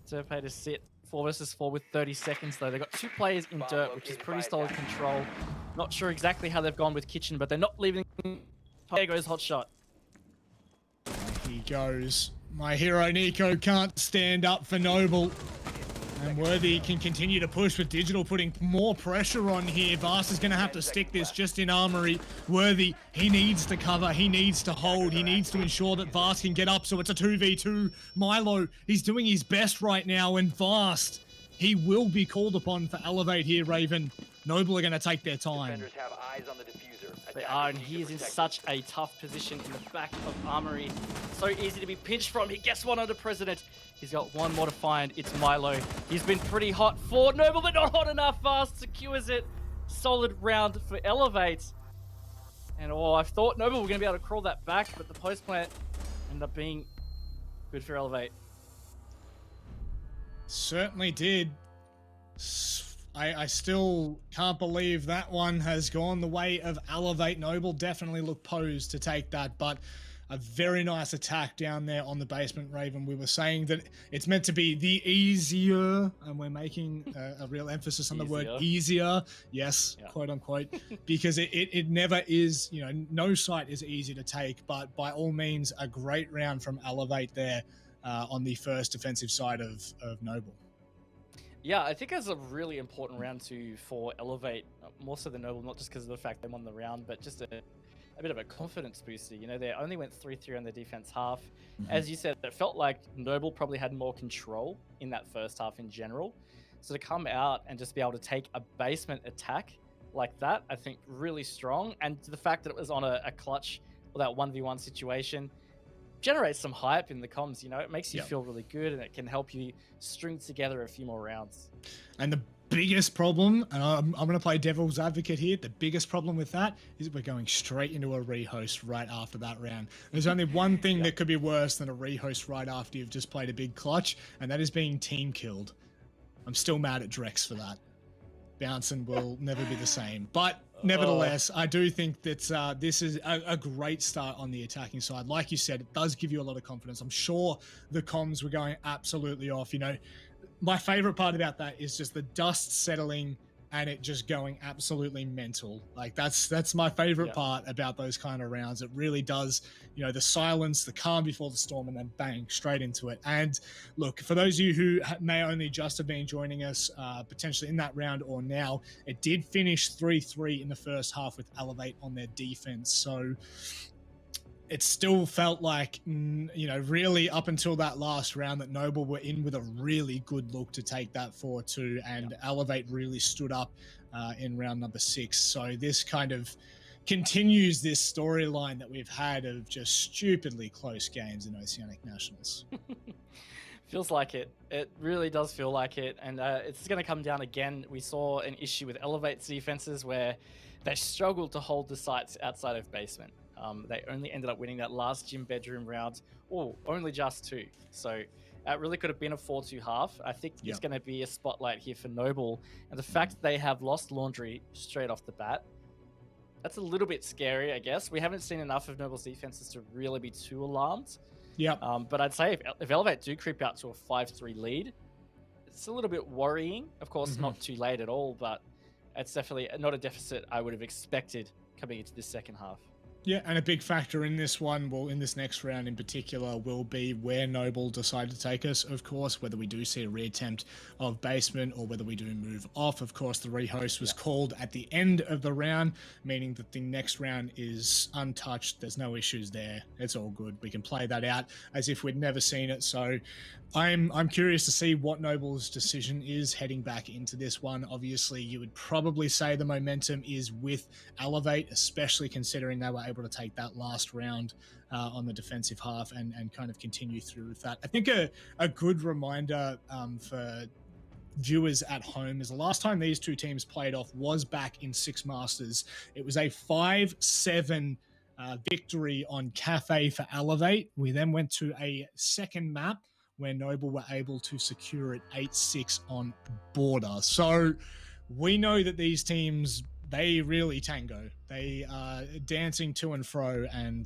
Derpay to sit 4 versus 4 with 30 seconds, though. They've got 2 players in Dirt, which is pretty solid control. Not sure exactly how they've gone with Kitchen, but they're not leaving. There goes Hotshot. He goes. My hero Nico can't stand up for Noble. And Worthy can continue to push with Digital putting more pressure on here. Vast is going to have to stick this just in Armory. Worthy, he needs to cover. He needs to hold. He needs to ensure that Vast can get up so it's a 2v2. Milo, he's doing his best right now, and Vast he will be called upon for Elevate here, Raven. Noble are going to take their time. Defenders have eyes on the diffuser. They Attackers are, and need to he is in protect such a tough position in the back of Armory. So easy to be pinched from. He gets one under President. He's got one more to find. It's Milo. He's been pretty hot for Noble, but not hot enough. Fast secures it. Solid round for Elevate. And I thought Noble were going to be able to crawl that back, but the post plant ended up being good for Elevate. Certainly did. I still can't believe that one has gone the way of Elevate. Noble definitely looked posed to take that, but a very nice attack down there on the basement, Raven. We were saying that it's meant to be the easier, and we're making a real emphasis on the word easier. Yes, yeah. Quote unquote, because it never is, you know, no site is easy to take, but by all means, a great round from Elevate there on the first defensive side of Noble. Yeah, I think it's a really important round for Elevate, more so than Noble, not just because of the fact they won the round, but just a bit of a confidence booster. You know, they only went 3-3 on their defense half. Mm-hmm. As you said, it felt like Noble probably had more control in that first half in general. So to come out and just be able to take a basement attack like that, I think really strong. And the fact that it was on a clutch or that 1v1 situation generates some hype in the comms. You know, it makes you feel really good, and it can help you string together a few more rounds. And the biggest problem, and I'm going to play devil's advocate here, the biggest problem with that is we're going straight into a rehost right after that round. There's only one thing that could be worse than a rehost right after you've just played a big clutch, and that is being team killed. I'm still mad at Drex for that. Bouncing will never be the same. But nevertheless, I do think that this is a great start on the attacking side. Like you said, it does give you a lot of confidence. I'm sure the comms were going absolutely off. You know, my favorite part about that is just the dust settling and it just going absolutely mental. Like that's my favorite part about those kind of rounds. It really does, you know, the silence, the calm before the storm, and then bang, straight into it. And look, for those of you who may only just have been joining us potentially in that round or now, it did finish 3-3 in the first half with Elevate on their defense. So it still felt like, you know, really up until that last round that Noble were in with a really good look to take that 4-2, and Elevate really stood up in round number 6. So this kind of continues this storyline that we've had of just stupidly close games in Oceanic Nationals. Feels like it. It really does feel like it. And it's going to come down again. We saw an issue with Elevate's defenses where they struggled to hold the sites outside of basement. They only ended up winning that last gym bedroom round, or only just 2. So it really could have been a 4-2 half. I think it's going to be a spotlight here for Noble. And the fact that they have lost Laundry straight off the bat, that's a little bit scary, I guess. We haven't seen enough of Noble's defenses to really be too alarmed. But I'd say if Elevate do creep out to a 5-3 lead, it's a little bit worrying. Of course, not too late at all, but it's definitely not a deficit I would have expected coming into this second half. Yeah, and a big factor in this one, well, in this next round in particular, will be where Noble decide to take us, of course, whether we do see a reattempt of basement or whether we do move off. Of course, the rehost was called at the end of the round, meaning that the next round is untouched. There's no issues there. It's all good. We can play that out as if we'd never seen it. So I'm curious to see what Noble's decision is heading back into this one. Obviously, you would probably say the momentum is with Elevate, especially considering they were able to take that last round on the defensive half and kind of continue through with that. I think a good reminder for viewers at home is the last time these two teams played off was back in Six Masters. It was a 5-7 victory on Cafe for Elevate. We then went to a second map where Noble were able to secure it 8-6 on Border. So we know that these teams, they really tango. They are dancing to and fro, and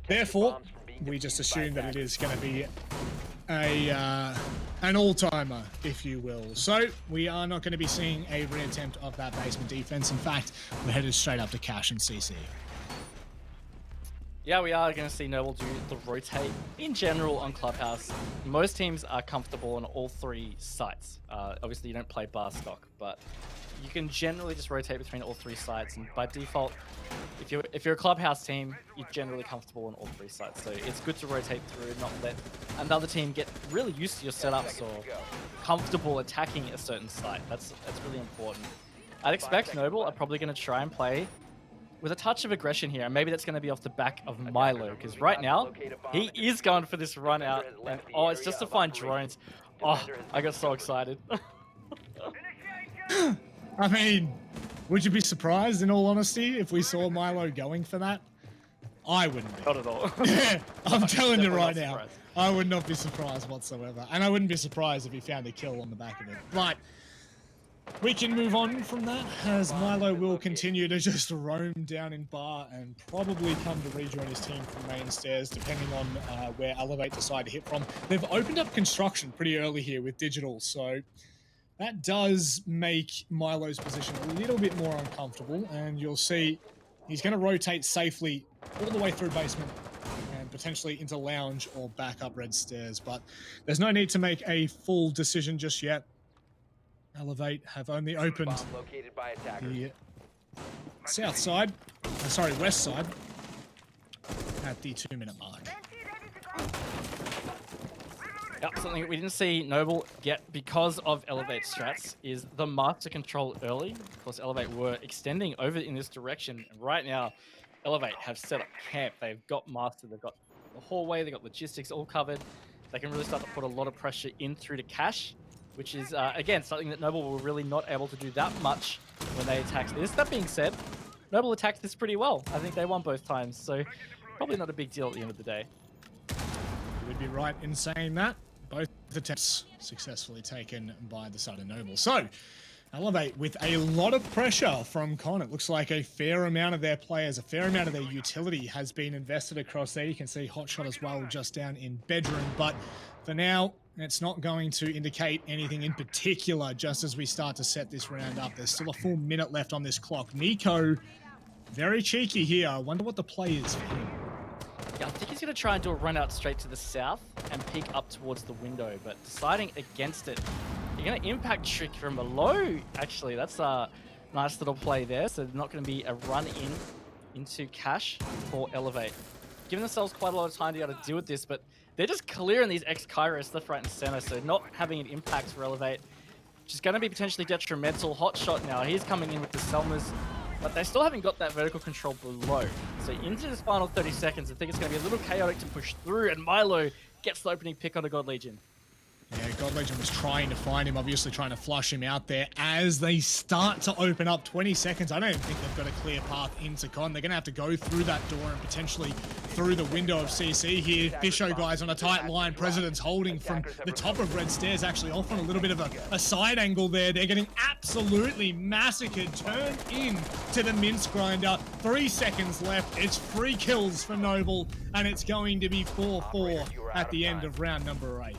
therefore we just assume that it is going to be an all-timer, if you will. So we are not going to be seeing a reattempt of that basement defense. In fact, we're headed straight up to Cash and CC. Yeah, we are going to see Noble do the rotate in general on Clubhouse. Most teams are comfortable on all 3 sites. Obviously, you don't play bar stock, but you can generally just rotate between all 3 sites, and by default, if you're a clubhouse team, you're generally comfortable on all 3 sites. So it's good to rotate through, not let another team get really used to your setups or comfortable attacking a certain site. That's really important. I'd expect Noble are probably going to try and play with a touch of aggression here, and maybe that's going to be off the back of Milo, because right now he is going for this run out, and oh, it's just to find drones. Oh, I got so excited. I mean, would you be surprised, in all honesty, if we saw Milo going for that? I wouldn't be. Not at all. Yeah, I'm telling you Definitely right not now, surprised. I would not be surprised whatsoever. And I wouldn't be surprised if he found a kill on the back of it. But we can move on from that, as Milo will continue to just roam down in bar and probably come to rejoin his team from main stairs, depending on where Elevate decide to hit from. They've opened up construction pretty early here with Digital, so that does make Milo's position a little bit more uncomfortable, and you'll see he's going to rotate safely all the way through basement and potentially into lounge or back up red stairs, but there's no need to make a full decision just yet. Elevate have only opened Bomb located by attackers. the south side, sorry, west side, at the 2-minute mark. Yep, something that we didn't see Noble get because of Elevate strats is the master control early. Of course, Elevate were extending over in this direction. And right now, Elevate have set up camp. They've got master, they've got the hallway, they've got logistics all covered. They can really start to put a lot of pressure in through to cash, which is, again, something that Noble were really not able to do that much when they attacked this. That being said, Noble attacked this pretty well. I think they won both times, so probably not a big deal at the end of the day. You would be right in saying that. Both attempts successfully taken by the side of Noble. So, Elevate with a lot of pressure from Con. It looks like a fair amount of their players, a fair amount of their utility has been invested across there. You can see Hotshot as well just down in bedroom. But for now, it's not going to indicate anything in particular just as we start to set this round up. There's still a full minute left on this clock. Nico, very cheeky here. I wonder what the play is for him. Yeah, I think he's going to try and do a run out straight to the south and peek up towards the window, but deciding against it, you're going to impact trick from below. Actually, that's a nice little play there. So not going to be a run in into cash for Elevate. Giving themselves quite a lot of time to be able to deal with this, but they're just clearing these ex-Kairos left, right, and center. So not having an impact for Elevate, which is going to be potentially detrimental. Hotshot now, he's coming in with the Selmas, but they still haven't got that vertical control below. So into this final 30 seconds, I think it's going to be a little chaotic to push through, and Milo gets the opening pick on the God Legion. Yeah, God Legion was trying to find him, obviously trying to flush him out there as they start to open up 20 seconds. I don't even think they've got a clear path into Con. They're going to have to go through that door and potentially through the window of CC here. Fisho guys on a tight line. President's holding from the top of red stairs, actually off on a little bit of a side angle there. They're getting absolutely massacred. Turned in to the mince grinder. 3 seconds left. It's 3 kills for Noble, and it's going to be 4-4 at the end of round number 8.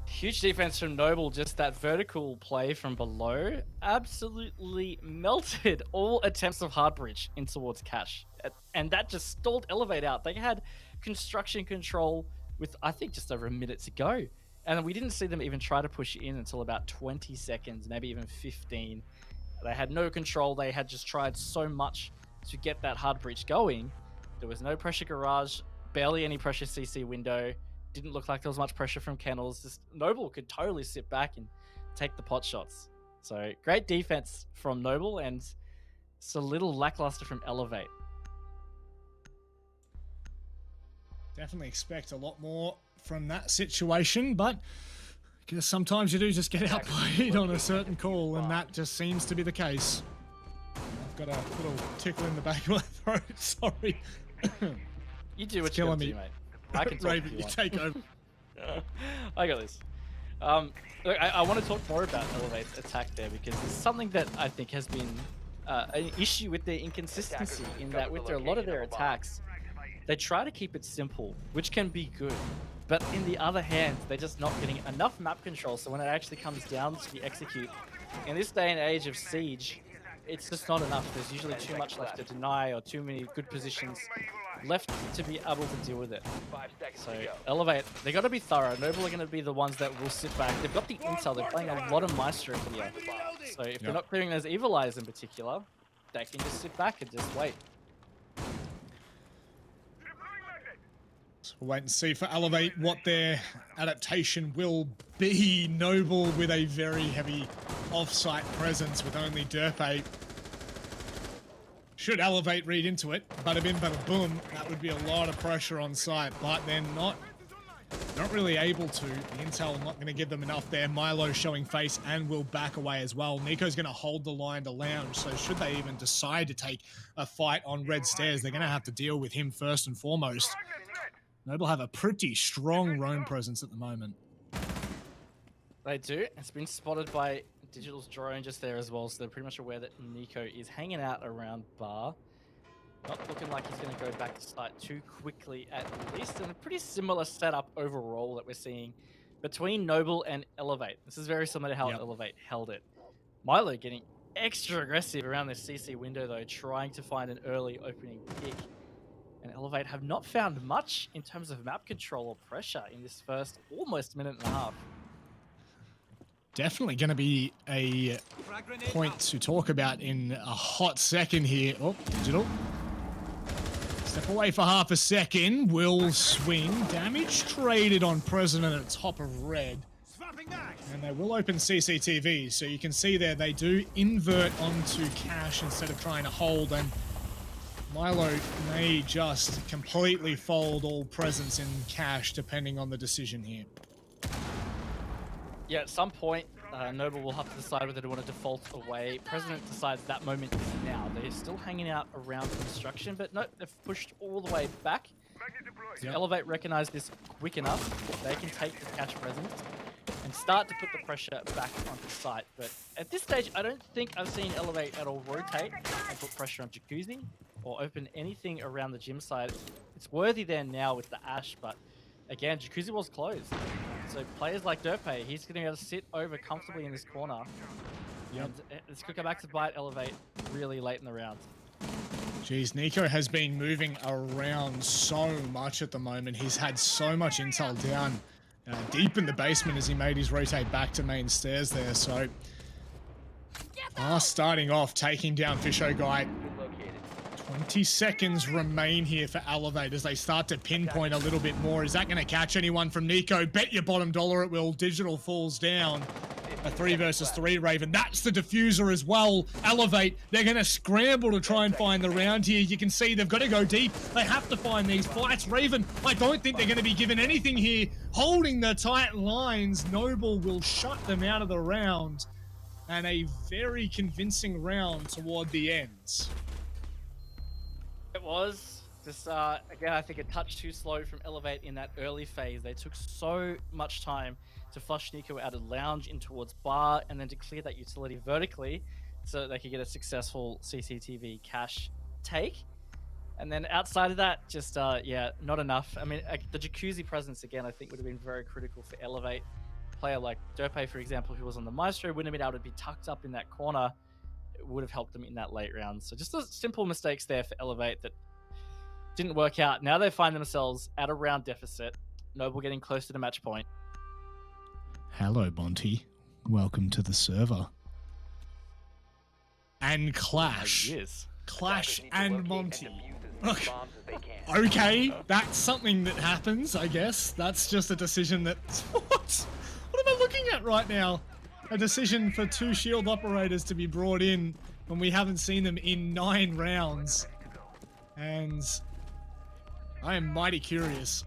Huge defense from Noble, just that vertical play from below absolutely melted all attempts of hard breach in towards cash. And that just stalled Elevate out. They had construction control with, I think, just over a minute to go. And we didn't see them even try to push in until about 20 seconds, maybe even 15. They had no control. They had just tried so much to get that hard breach going. There was no pressure garage, barely any pressure CC window. Didn't look like there was much pressure from Kennels. Just Noble could totally sit back and take the pot shots. So great defense from Noble, and it's a little lackluster from Elevate. Definitely expect a lot more from that situation, but I guess sometimes you do just get outplayed on a certain call, and that just seems to be the case. I've got a little tickle in the back of my throat, sorry. You do what It's you killing gotta me. do, mate. I can talk Raven, if you you want. take over. I got this. Look, I want to talk more about Elevate's attack there, because it's something that I think has been an issue with their inconsistency, in that with a lot of their attacks, they try to keep it simple, which can be good. But in the other hand, they're just not getting enough map control, so when it actually comes down to the execute, in this day and age of Siege, it's just not enough. There's usually too much left to deny, or too many good positions left to be able to deal with it. 5 seconds So to go. Elevate, they got to be thorough. Noble are going to be the ones that will sit back. They've got the intel. They're playing a lot of Maestro here. So if they're not clearing those Evil Eyes in particular, they can just sit back and just wait. So we'll wait and see for Elevate what their adaptation will be. Noble with a very heavy off-site presence with only Derpe. Should Elevate read into it, bada bim, bada boom, that would be a lot of pressure on site, but they're not really able to. The intel not going to give them enough there. Milo showing face and will back away as well. Nico's going to hold the line to lounge, so should they even decide to take a fight on red stairs, they're going to have to deal with him first and foremost. Noble have a pretty strong roam presence at the moment. They do. It's been spotted by Digital's drone just there as well, so they're pretty much aware that Nico is hanging out around bar. Not looking like he's going to go back to site too quickly at least, and a pretty similar setup overall that we're seeing between Noble and Elevate. This is very similar to how Elevate held it. Milo getting extra aggressive around this CC window though, trying to find an early opening pick. And Elevate have not found much in terms of map control or pressure in this first almost minute and a half. Definitely going to be a point to talk about in a hot second here. Oh, Digital. Step away for half a second. Will swing. Damage traded on President at top of red. And they will open CCTV. So you can see there they do invert onto Cash instead of trying to hold. And Milo may just completely fold all presence in Cash depending on the decision here. Yeah, at some point, Noble will have to decide whether they want to default away. President decides that moment is now. They're still hanging out around construction, but no, they've pushed all the way back. So Elevate recognize this quick enough. They can take the Cash presence and start to put the pressure back onto site. But at this stage, I don't think I've seen Elevate at all rotate and put pressure on Jacuzzi or open anything around the gym side. It's worthy there now with the Ash, but again, Jacuzzi was closed. So players like Derpe, he's going to be able to sit over comfortably in this corner. And it's going to go back to bite Elevate really late in the round. Jeez, Nico has been moving around so much at the moment. He's had so much intel down deep in the basement as he made his rotate back to main stairs there. So, starting off, taking down Fisho Guy. 20 seconds remain here for Elevate as they start to pinpoint a little bit more. Is that going to catch anyone from Nico? Bet your bottom dollar it will. Digital falls down. A 3 versus 3 Raven. That's the diffuser as well. Elevate, they're going to scramble to try and find the round here. You can see they've got to go deep. They have to find these fights. Raven, I don't think they're going to be given anything here. Holding the tight lines. Noble will shut them out of the round. And a very convincing round toward the ends. It was just, again, I think a touch too slow from Elevate in that early phase. They took so much time to flush Nico out of lounge in towards bar and then to clear that utility vertically so that they could get a successful CCTV cash take. And then outside of that, just, yeah, not enough. I mean, the Jacuzzi presence, again, I think would have been very critical for Elevate. A player like Derpe, for example, who was on the Maestro, wouldn't have been able to be tucked up in that corner. It would have helped them in that late round. So just those simple mistakes there for Elevate that didn't work out. Now they find themselves at a round deficit. Noble getting close to the match point. Hello, Monty. Welcome to the server. And Clash. Yes. Clash and Monty. Okay, that's something that happens, I guess. That's just a decision that... What? What am I looking at right now? A decision for 2 shield operators to be brought in when we haven't seen them in 9 rounds. And I am mighty curious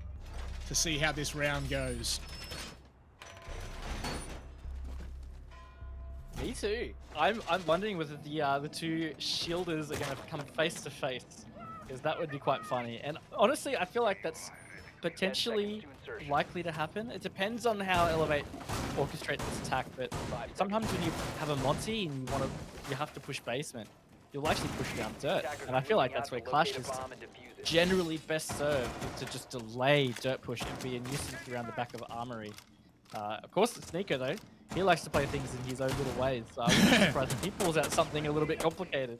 to see how this round goes. Me too. I'm wondering whether the 2 shielders are going to come face to face, because that would be quite funny. And honestly, I feel like that's potentially likely to happen. It depends on how Elevate orchestrate this attack, but sometimes when you have a Monty and you have to push basement, you'll actually push down dirt. And I feel like that's where Clash is generally best served, to just delay dirt push and be a nuisance around the back of Armory. Of course, it's Nico though. he likes to play things in his own little ways. So I wouldn't be surprised if he pulls out something a little bit complicated.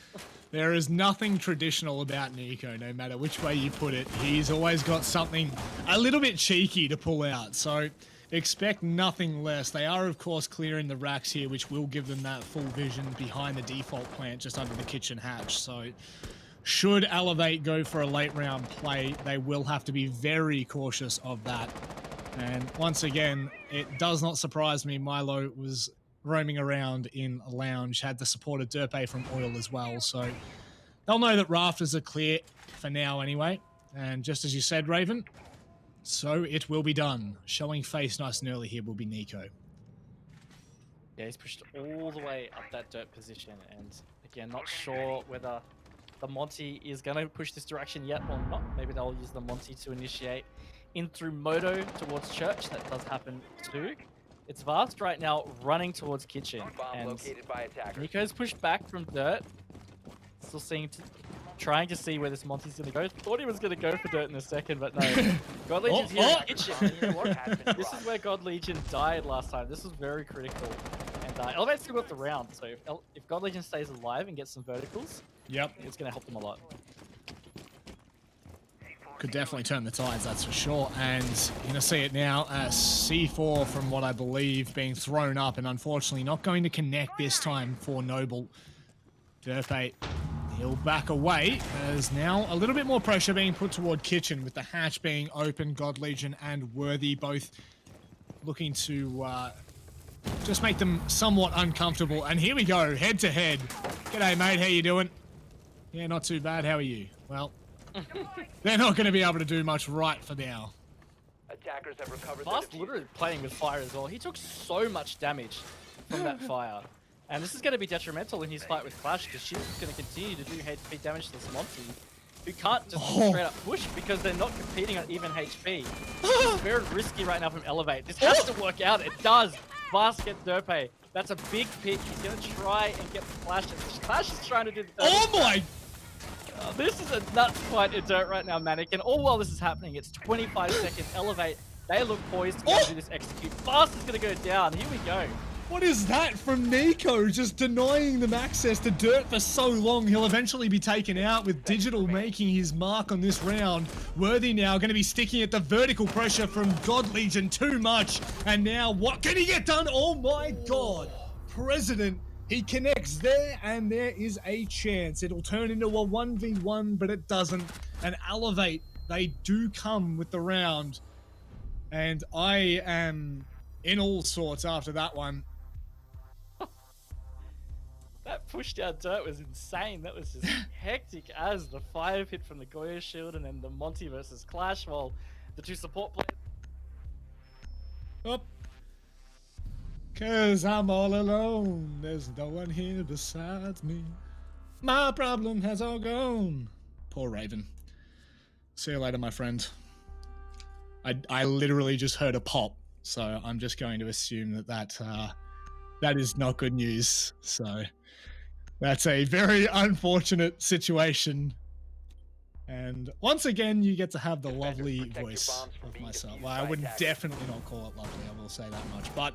There is nothing traditional about Nico, no matter which way you put it. He's always got something a little bit cheeky to pull out, so expect nothing less. They are, of course, clearing the racks here, which will give them that full vision behind the default plant just under the kitchen hatch. So should Elevate go for a late round play, they will have to be very cautious of that. And once again, it does not surprise me. Milo was roaming around in a lounge, had the support of Derpe from Oil as well. So they'll know that rafters are clear for now anyway. And just as you said, Raven, so it will be done. Showing face nice and early here will be Nico. Yeah, he's pushed all the way up that dirt position. And again, not sure whether the Monty is going to push this direction yet or not. Maybe they'll use the Monty to initiate in through Moto towards Church. That does happen too. It's Vast right now running towards Kitchen. Bomb And located by attackers. Nico's pushed back from Dirt. Still trying to see where this Monty's going to go. Thought he was going to go for Dirt in a second, but no. God Legion's here in Kitchen. You know what? This is where God Legion died last time. This was very critical. And Elevate's still got the round, so if God Legion stays alive and gets some verticals, Yep. it's going to help them a lot. Could definitely turn the tides, that's for sure. And you're going to see it now. C4 from what I believe being thrown up and unfortunately not going to connect this time for Noble. Derpe, he'll back away as now a little bit more pressure being put toward Kitchen with the hatch being open. God Legion and Worthy both looking to just make them somewhat uncomfortable. And here we go, head to head. G'day, mate, how you doing? Yeah, not too bad. How are you? Well, they're not going to be able to do much right for now. Attackers have recovered the Fast diffuser. literally playing with fire as well. He took so much damage from that fire. And this is going to be detrimental in his fight with Clash because she's going to continue to do HP damage to this Monty, who can't just straight up push because they're not competing on even HP. It's very risky right now from Elevate. This has to work out. It does. Vast gets Derpe. That's a big pick. He's going to try and get Clash. Clash is trying to do the Oh my! this is a nuts fight in Dirt right now, Manic. And all while this is happening, it's 25 seconds. Elevate. They look poised to be able to do this execute. Fast is going to go down. Here we go. What is that from Nico? Just denying them access to Dirt for so long. He'll eventually be taken out with Digital making his mark on this round. Worthy now going to be sticking at the vertical pressure from God Legion too much. And now what can he get done? Oh my God. President, he connects there and there is a chance. It'll turn into a 1v1, but it doesn't. And Elevate, they do come with the round. And I am in all sorts after that one. That push down Dirt was insane. That was just hectic as the 5 hit from the Goya shield and then the Monty versus Clash while the two support players. Up. Cause I'm all alone. There's no one here besides me. My problem has all gone. Poor Raven. See you later, my friend. I literally just heard a pop, so I'm just going to assume that is not good news. So that's a very unfortunate situation. And once again, you get to have the lovely voice of myself. Well, I would definitely not call it lovely, I will say that much. But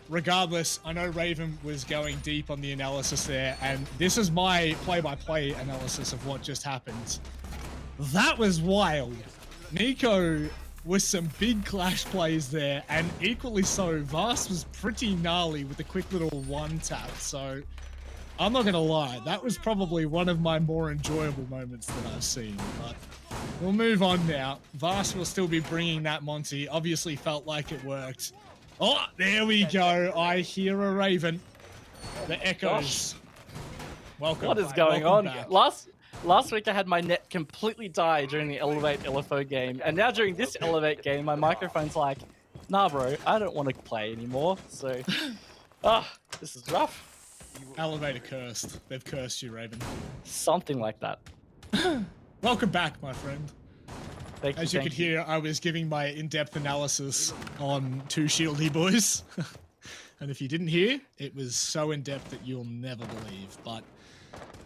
regardless, I know Raven was going deep on the analysis there, and this is my play-by-play analysis of what just happened. That was wild. Nico with some big Clash plays there, and equally so, Vast was pretty gnarly with a quick little one tap. So I'm not gonna lie, that was probably one of my more enjoyable moments that I've seen. But we'll move on now. Vast will still be bringing that Monty. Obviously felt like it worked. Oh, there we go. I hear a Raven. The echoes. Welcome. What is going on? Back. Last week I had my net completely die during the Elevate LFO game, and now during this Elevate game, my microphone's like, nah bro, I don't want to play anymore, so... this is rough. Elevator cursed. They've cursed you, Raven. Something like that. Welcome back, my friend. Thank As you could hear, I was giving my in-depth analysis on two Shieldy boys. And if you didn't hear, it was so in-depth that you'll never believe. But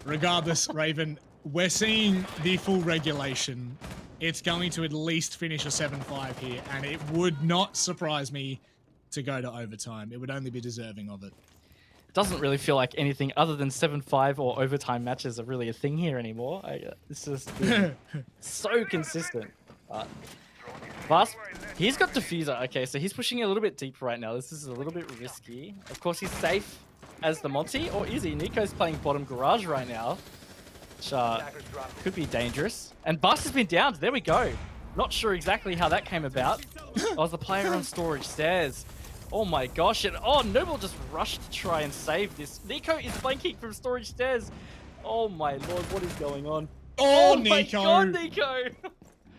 regardless, Raven, we're seeing the full regulation. It's going to at least finish a 7-5 here, and it would not surprise me to go to overtime. It would only be deserving of it. Doesn't really feel like anything other than 7-5 or overtime matches are really a thing here anymore. It's just so consistent. Vast, he's got diffuser. Okay, so he's pushing a little bit deep right now. This is a little bit risky. Of course, he's safe as the Monty, or is he? Nico's playing bottom garage right now, which could be dangerous. And Vast has been downed. There we go. Not sure exactly how that came about. I was the player on storage stairs. Oh my gosh, and oh, Noble just rushed to try and save this. Nico is flanking from storage stairs. Oh my lord, what is going on? Oh, my Nico. god, Nico!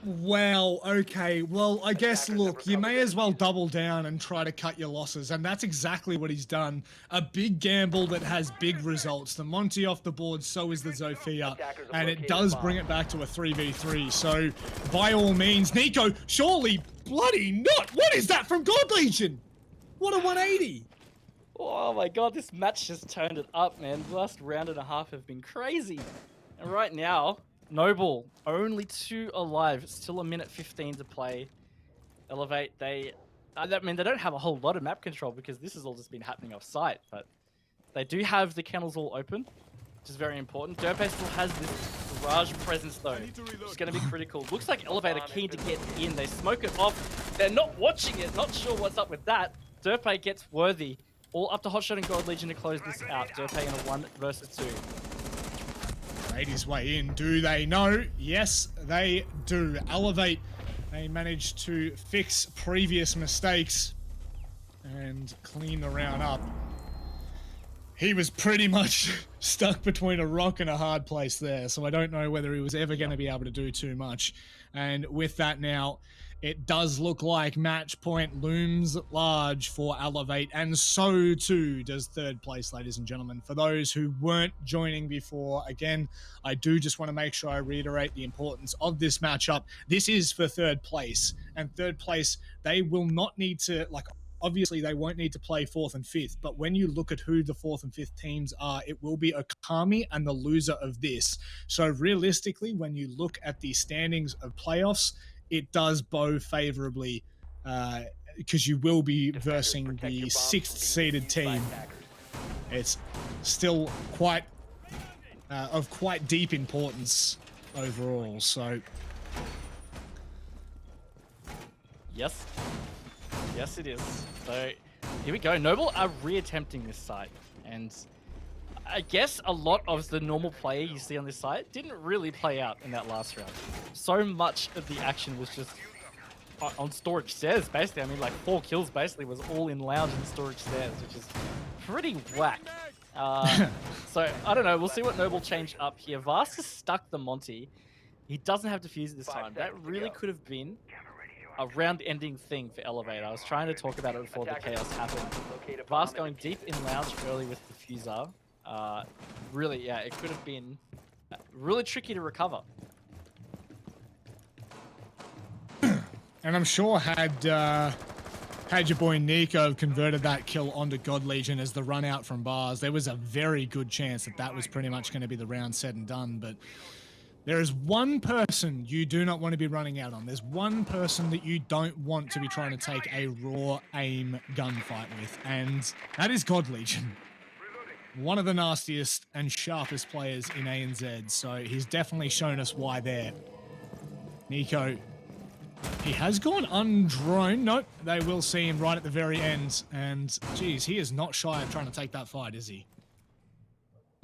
Well, okay. Well, I guess, look, you may as well double down and try to cut your losses, and that's exactly what he's done. A big gamble that has big results. The Monty off the board, so is the Zofia, and it does bring it back to a 3v3. So, by all means, Nico, surely bloody not! What is that from God Legion? What a 180! Oh my god, this match just turned it up, man. The last round and a half have been crazy. And right now, Noble, only 2 alive, still a minute 15 to play. Elevate, I mean, they don't have a whole lot of map control because this has all just been happening off site, but they do have the kennels all open, which is very important. Derpe still has this garage presence though, which is going to be critical. Looks like Elevate are keen to get in. They smoke it off. They're not watching it, not sure what's up with that. Derpe gets Worthy. All up to Hotshot and God Legion to close this out. Derpe in a 1 versus 2. Made his way in. Do they know? Yes, they do. Elevate. They managed to fix previous mistakes and clean the round up. He was pretty much stuck between a rock and a hard place there, so I don't know whether he was ever going to be able to do too much. And with that now, it does look like match point looms large for Elevate, and so too does third place, ladies and gentlemen. For those who weren't joining before, again, I do just want to make sure I reiterate the importance of this matchup. This is for third place, and third place, they will not need to, like, obviously they won't need to play 4th and 5th, but when you look at who the 4th and 5th teams are, it will be Okami and the loser of this. So realistically, when you look at the standings of playoffs, it does bow favorably because you will be versing the 6th seeded team. It's still quite of quite deep importance overall. So yes, it is. So here we go. Noble are re-attempting this site, and I guess a lot of the normal play you see on this site didn't really play out in that last round. So much of the action was just on storage stairs, basically. I mean, like 4 kills basically was all in lounge and storage stairs, which is pretty whack. So I don't know. We'll see what Noble changed up here. Vast has stuck the Monty. He doesn't have defuse this time. That really could have been a round-ending thing for Elevate. I was trying to talk about it before the chaos happened. Vast going deep in lounge early with diffuser. Really, yeah, it could have been really tricky to recover. And I'm sure had your boy Nico converted that kill onto God Legion as the run out from bars, there was a very good chance that that was pretty much going to be the round said and done. But there is one person you do not want to be running out on. There's one person that you don't want to be trying to take a raw aim gunfight with, and that is God Legion. One of the nastiest and sharpest players in ANZ, so he's definitely shown us why there. Nico, he has gone undrone. Nope, they will see him right at the very end, and geez, he is not shy of trying to take that fight, is he?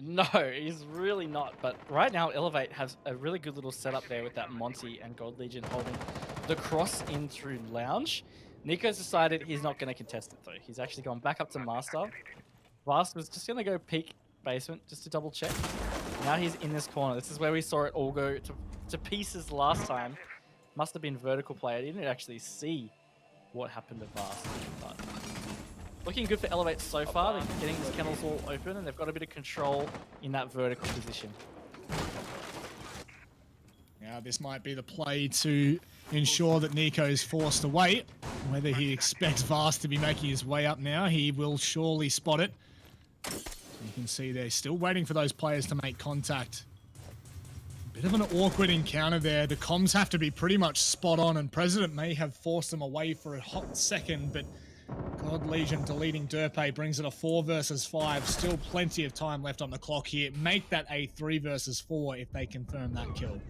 No, he's really not. But right now, Elevate has a really good little setup there with that Monty and God Legion holding the cross in through lounge. Nico's decided he's not going to contest it, though. He's actually gone back up to Master. Vast was just going to go peek basement just to double check. Now he's in this corner. This is where we saw it all go to pieces last time. Must have been vertical play. I didn't actually see what happened to Vast. But looking good for Elevate so far. They're getting these kennels all open, and they've got a bit of control in that vertical position. Now this might be the play to ensure that Nico is forced to wait. Whether he expects Vast to be making his way up now, he will surely spot it. You can see they're still waiting for those players to make contact. Bit of an awkward encounter there. The comms have to be pretty much spot on, and President may have forced them away for a hot second, but God Legion deleting Derpe brings it a 4 versus 5. Still plenty of time left on the clock here. Make that a 3 versus 4 if they confirm that kill.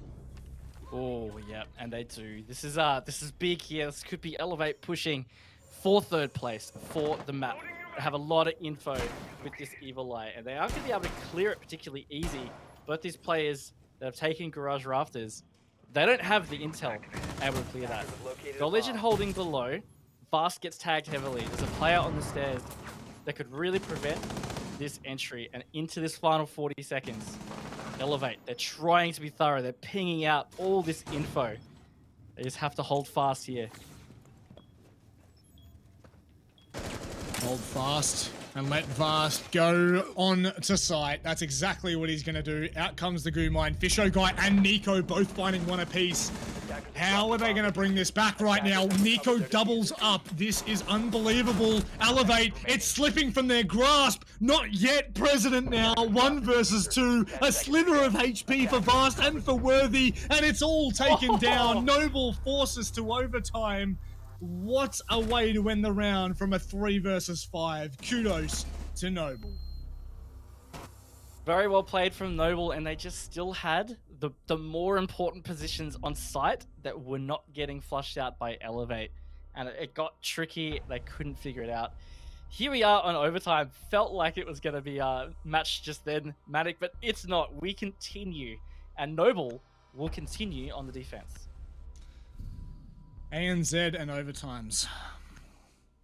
Oh, yeah, and they do. This is big here. This could be Elevate pushing for third place for the map. They have a lot of info with this Evil Eye, and they aren't going to be able to clear it particularly easy. Both these players that have taken Garage Rafters, they don't have the intel able to clear that. Gold Legion holding below. Vast gets tagged heavily. There's a player on the stairs that could really prevent this entry and into this final 40 seconds. Elevate. They're trying to be thorough. They're pinging out all this info. They just have to hold fast here. Hold fast and let Vast go on to site. That's exactly what he's going to do. Out comes the goo mine. Fisho Guy and Nico both finding one apiece. How are they going to bring this back right now? Nico doubles up. This is unbelievable. Elevate. It's slipping from their grasp. Not yet, President now. 1 versus 2. A sliver of HP for Vast and for Worthy. And it's all taken down. Noble forces to overtime. What a way to end the round from a 3 versus 5. Kudos to Noble. Very well played from Noble, and they just still had the more important positions on site that were not getting flushed out by Elevate. And it got tricky. They couldn't figure it out. Here we are on overtime. Felt like it was going to be a match just then, Matic, but it's not. We continue, and Noble will continue on the defense. ANZ and overtimes.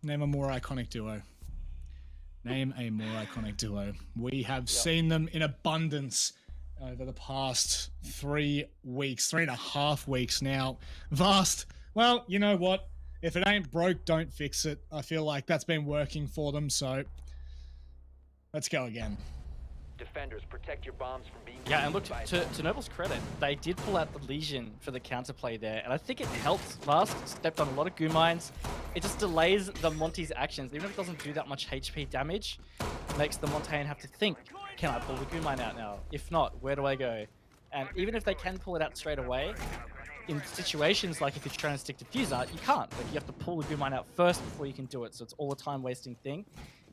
Name a more iconic duo. Name a more iconic duo. We have seen them in abundance over the past 3 weeks, 3.5 weeks now. Vast, well, you know what? If it ain't broke, don't fix it. I feel like that's been working for them, so let's go again. Defenders, protect your bombs from being Yeah, and look, by to Noble's credit, they did pull out the Legion for the counterplay there, and I think it helps. Vast stepped on a lot of goo mines. It just delays the Monty's actions. Even if it doesn't do that much HP damage, it makes the Montagne have to think, can I pull the goo mine out now? If not, where do I go? And even if they can pull it out straight away, in situations like if you're trying to stick diffuser, you can't. Like, you have to pull the goo mine out first before you can do it, so it's all a time-wasting thing.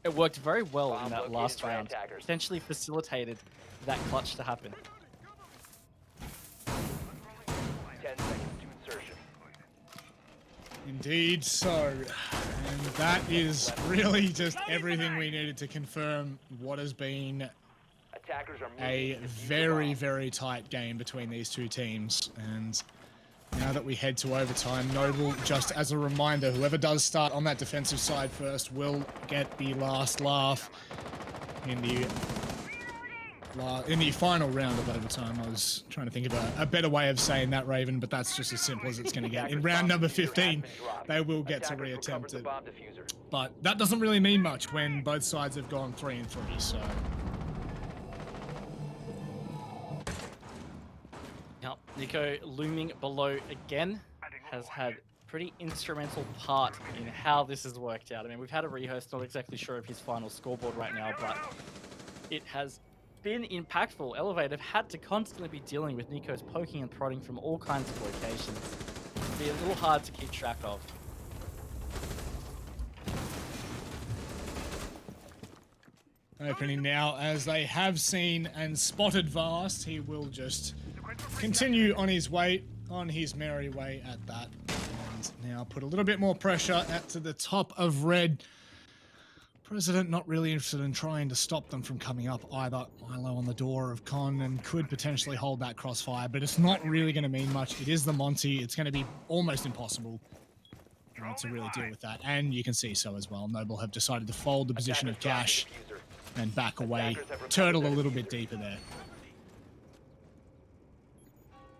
It worked very well in that last round. Essentially facilitated that clutch to happen. 10 seconds to insertion. Indeed so. And that is really just everything we needed to confirm what has been Attackers are a moving to defuse the very, bomb. very tight game between these two teams. And now that we head to overtime, Noble, just as a reminder, whoever does start on that defensive side first will get the last laugh in the final round of overtime. I was trying to think of a better way of saying that, Raven, but that's just as simple as it's going to get. In round number 15, they will get to Attackers recovered reattempt the it. bomb diffuser. But that doesn't really mean much when both sides have gone 3 and 3, so... Now, Nico looming below again has had pretty instrumental part in how this has worked out. I mean, we've had a rehearse, not exactly sure of his final scoreboard right now, but it has been impactful. Elevate have had to constantly be dealing with Nico's poking and prodding from all kinds of locations. It'd be a little hard to keep track of. Opening now, as they have seen and spotted Vast. He will just continue on his way, on his merry way at that. And now put a little bit more pressure at to the top of red. President not really interested in trying to stop them from coming up either. Milo on the door of Con and could potentially hold that crossfire, but it's not really going to mean much. It is the Monty. It's going to be almost impossible to really deal with that. And you can see so as well. Noble have decided to fold the position of Cash and back away. Turtle a little bit deeper there.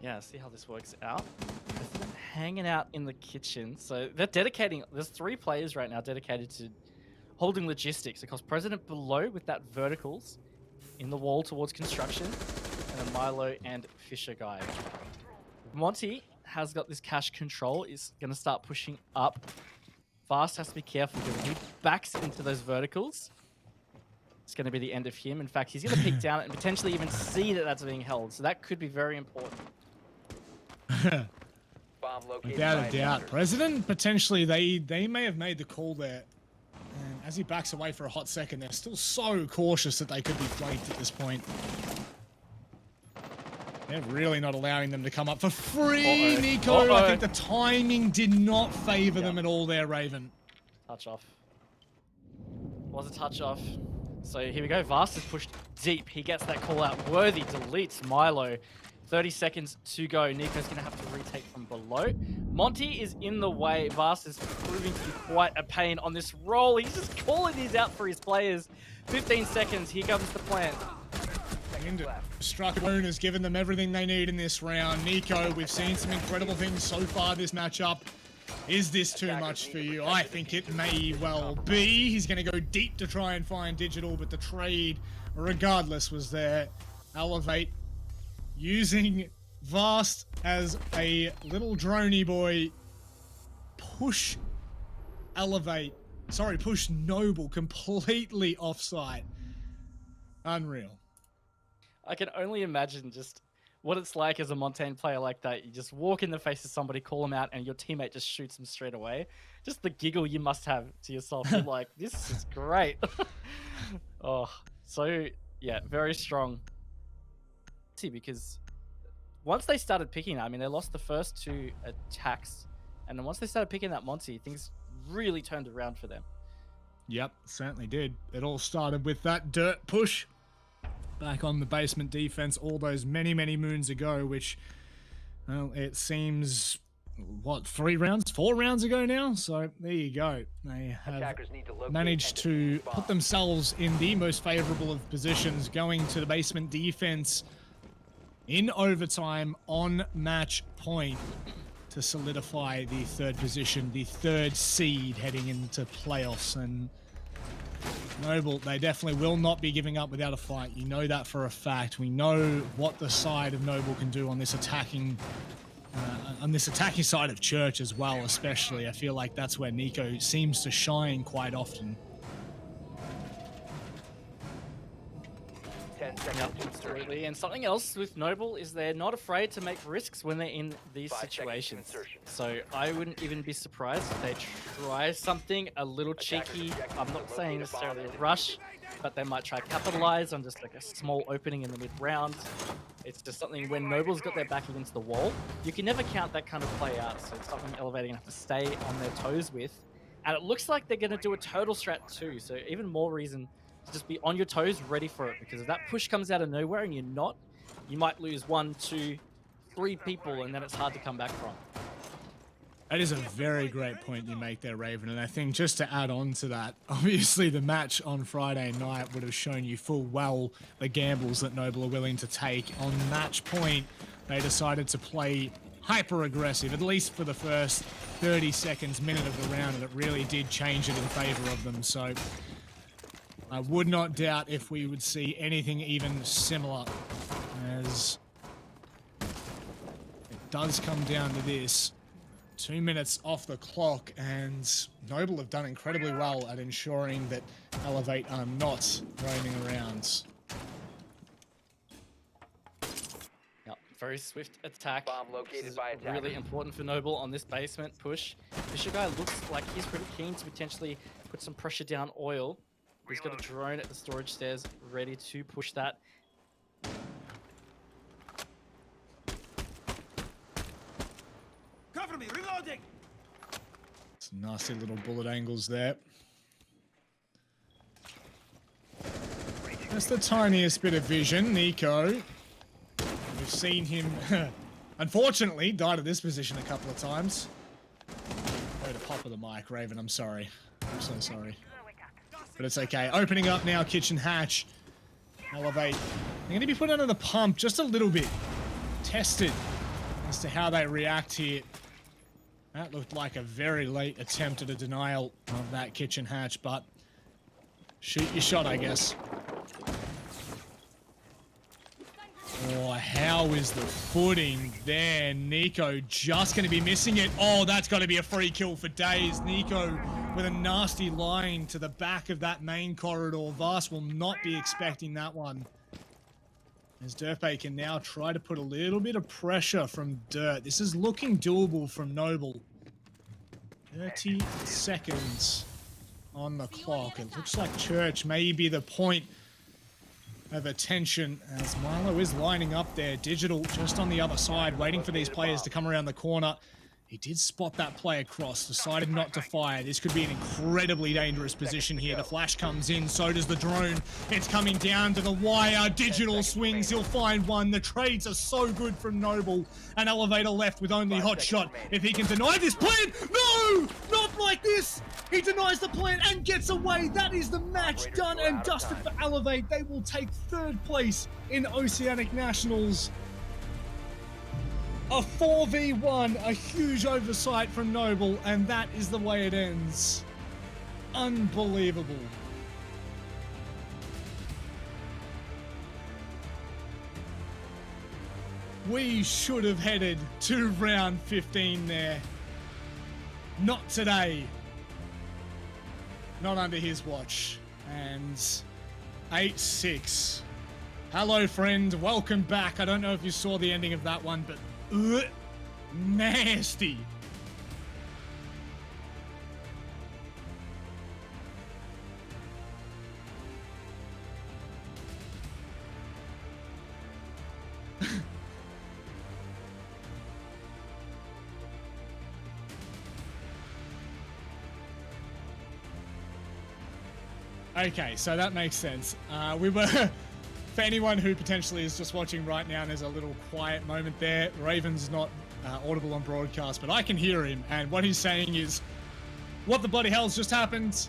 Yeah, see how this works out. President hanging out in the kitchen. So they're dedicating, there's 3 players right now dedicated to holding logistics. Because President below with that verticals in the wall towards construction. And then Milo and Fisher guy. Monty has got this cash control, is going to start pushing up. Fast has to be careful because if he backs into those verticals, it's going to be the end of him. In fact, he's going to peek down and potentially even see that that's being held. So that could be very important. Bomb located Without by a doubt. attacker. President, potentially, they may have made the call there as he backs away for a hot second, they're still so cautious that they could be flanked at this point. They're really not allowing them to come up for free, Nico. I think the timing did not favor them at all there, Raven. Touch off. Was a touch off. So here we go. Vast is pushed deep. He gets that call out. Worthy deletes Milo. 30 seconds to go. Nico's going to have to retake from below. Monty is in the way. Vast is proving to be quite a pain on this roll. He's just calling these out for his players. 15 seconds. Here comes the plant. Struck has given them everything they need in this round. Nico, we've seen some incredible things so far this matchup. Is this too much for you? I think it may well be. He's going to go deep to try and find Digital, but the trade, regardless, was there. Elevate using Vast as a little droney boy. Push Noble completely offside. Unreal. I can only imagine just what it's like as a Montaigne player like that. You just walk in the face of somebody, call them out, and your teammate just shoots them straight away. Just the giggle you must have to yourself. You're like, this is great. Oh, so yeah, very strong. See, because once they started picking, I mean, they lost the first two attacks, and then once they started picking that Monty, things really turned around for them. Yep, certainly did. It all started with that dirt push back on the basement defense all those many moons ago, which, well, it seems, what, 4 rounds ago now? So there you go. They have managed to put themselves in the most favorable of positions, going to the basement defense in overtime on match point to solidify the 3rd position, the 3rd seed heading into playoffs. And Noble, they definitely will not be giving up without a fight. You know that for a fact. We know what the side of Noble can do on this attacking side of Church as well, especially. I feel like that's where Nico seems to shine quite often. 10 seconds Yep, to absolutely. And something else with Noble is they're not afraid to make risks when they're in these 5 seconds to situations. insertion. So I wouldn't even be surprised if they try something a little cheeky. I'm not saying necessarily a rush, but they might try capitalize on just like a small opening in the mid-round. It's just something when Noble's got their back against the wall, you can never count that kind of play out. So it's something Elevating have to stay on their toes with. And it looks like they're going to do a total strat too. So even more reason to just be on your toes, ready for it. Because if that push comes out of nowhere and you're not, you might lose 1, 2, 3 people, and then it's hard to come back from. That is a very great point you make there, Raven. And I think just to add on to that, obviously the match on Friday night would have shown you full well the gambles that Noble are willing to take. On match point, they decided to play hyper aggressive, at least for the first 30 seconds, minute of the round, and it really did change it in favor of them. So I would not doubt if we would see anything even similar, as it does come down to this. 2 minutes off the clock, and Noble have done incredibly well at ensuring that Elevate are not roaming around. Yep, very swift attack. Bomb located This is by attacker. really important for Noble on this basement push. Fisher guy looks like he's pretty keen to potentially put some pressure down Oil. He's got a drone at the storage stairs ready to push that. Cover me, reloading! Some nasty little bullet angles there. That's the tiniest bit of vision, Nico. We've seen him, unfortunately, die to this position a couple of times. Go to pop of the mic, Raven, I'm sorry. I'm so sorry. But it's okay. Opening up now, kitchen hatch. Elevate. They're going to be put under the pump just a little bit. Tested as to how they react here. That looked like a very late attempt at a denial of that kitchen hatch, but shoot your shot, I guess. Oh, how is the footing there? Nico just going to be missing it. Oh, that's got to be a free kill for days. Nico with a nasty line to the back of that main corridor. Vast will not be expecting that one. As Dirtbait can now try to put a little bit of pressure from Dirt. This is looking doable from Noble. 30 seconds on the clock. It looks like Church may be the point of attention as Milo is lining up there. Digital just on the other side, waiting for these players to come around the corner. He did spot that play across, decided not to fire. This could be an incredibly dangerous position here. The flash comes in, so does the drone. It's coming down to the wire. Digital swings, he'll find one. The trades are so good from Noble. An elevator left with only hot shot. If he can deny this plant, no! Not like this! He denies the plant and gets away. That is the match done and dusted for Elevate. They will take third place in Oceanic Nationals. A 4v1, a huge oversight from Noble, and that is the way it ends. Unbelievable. We should have headed to round 15 there. Not today. Not under his watch. And 8-6. Hello, friend. Welcome back. I don't know if you saw the ending of that one, but nasty. Okay, so that makes sense. We were, for anyone who potentially is just watching right now, and there's a little quiet moment there. Raven's not audible on broadcast, but I can hear him, and what he's saying is, what the bloody hell's just happened?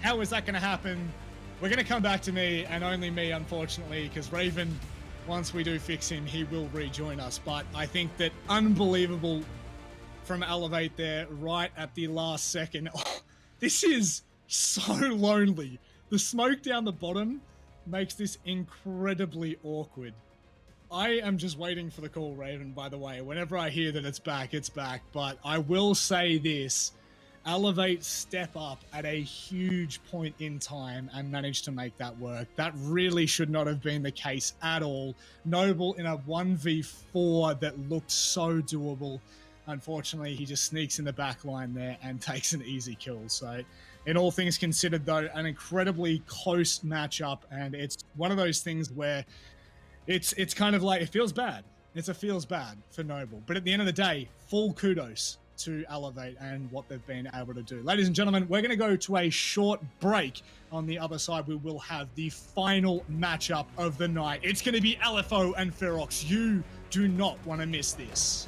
How is that going to happen? We're going to come back to me, and only me, unfortunately, because Raven, once we do fix him, he will rejoin us. But I think that unbelievable from Elevate there, right at the last second. Oh, this is so lonely. The smoke down the bottom makes this incredibly awkward. I am just waiting for the call, Raven, by the way. Whenever I hear that it's back, it's back. But I will say this. Elevate step up at a huge point in time and manage to make that work. That really should not have been the case at all. Noble in a 1v4 that looked so doable. Unfortunately, he just sneaks in the back line there and takes an easy kill. So, in all things considered, though, an incredibly close matchup, and it's one of those things where it's kind of like, it feels bad. It feels bad for Noble. But at the end of the day, full kudos to Elevate and what they've been able to do. Ladies and gentlemen, we're going to go to a short break. On the other side, we will have the final matchup of the night. It's going to be LFO and Ferox. You do not want to miss this.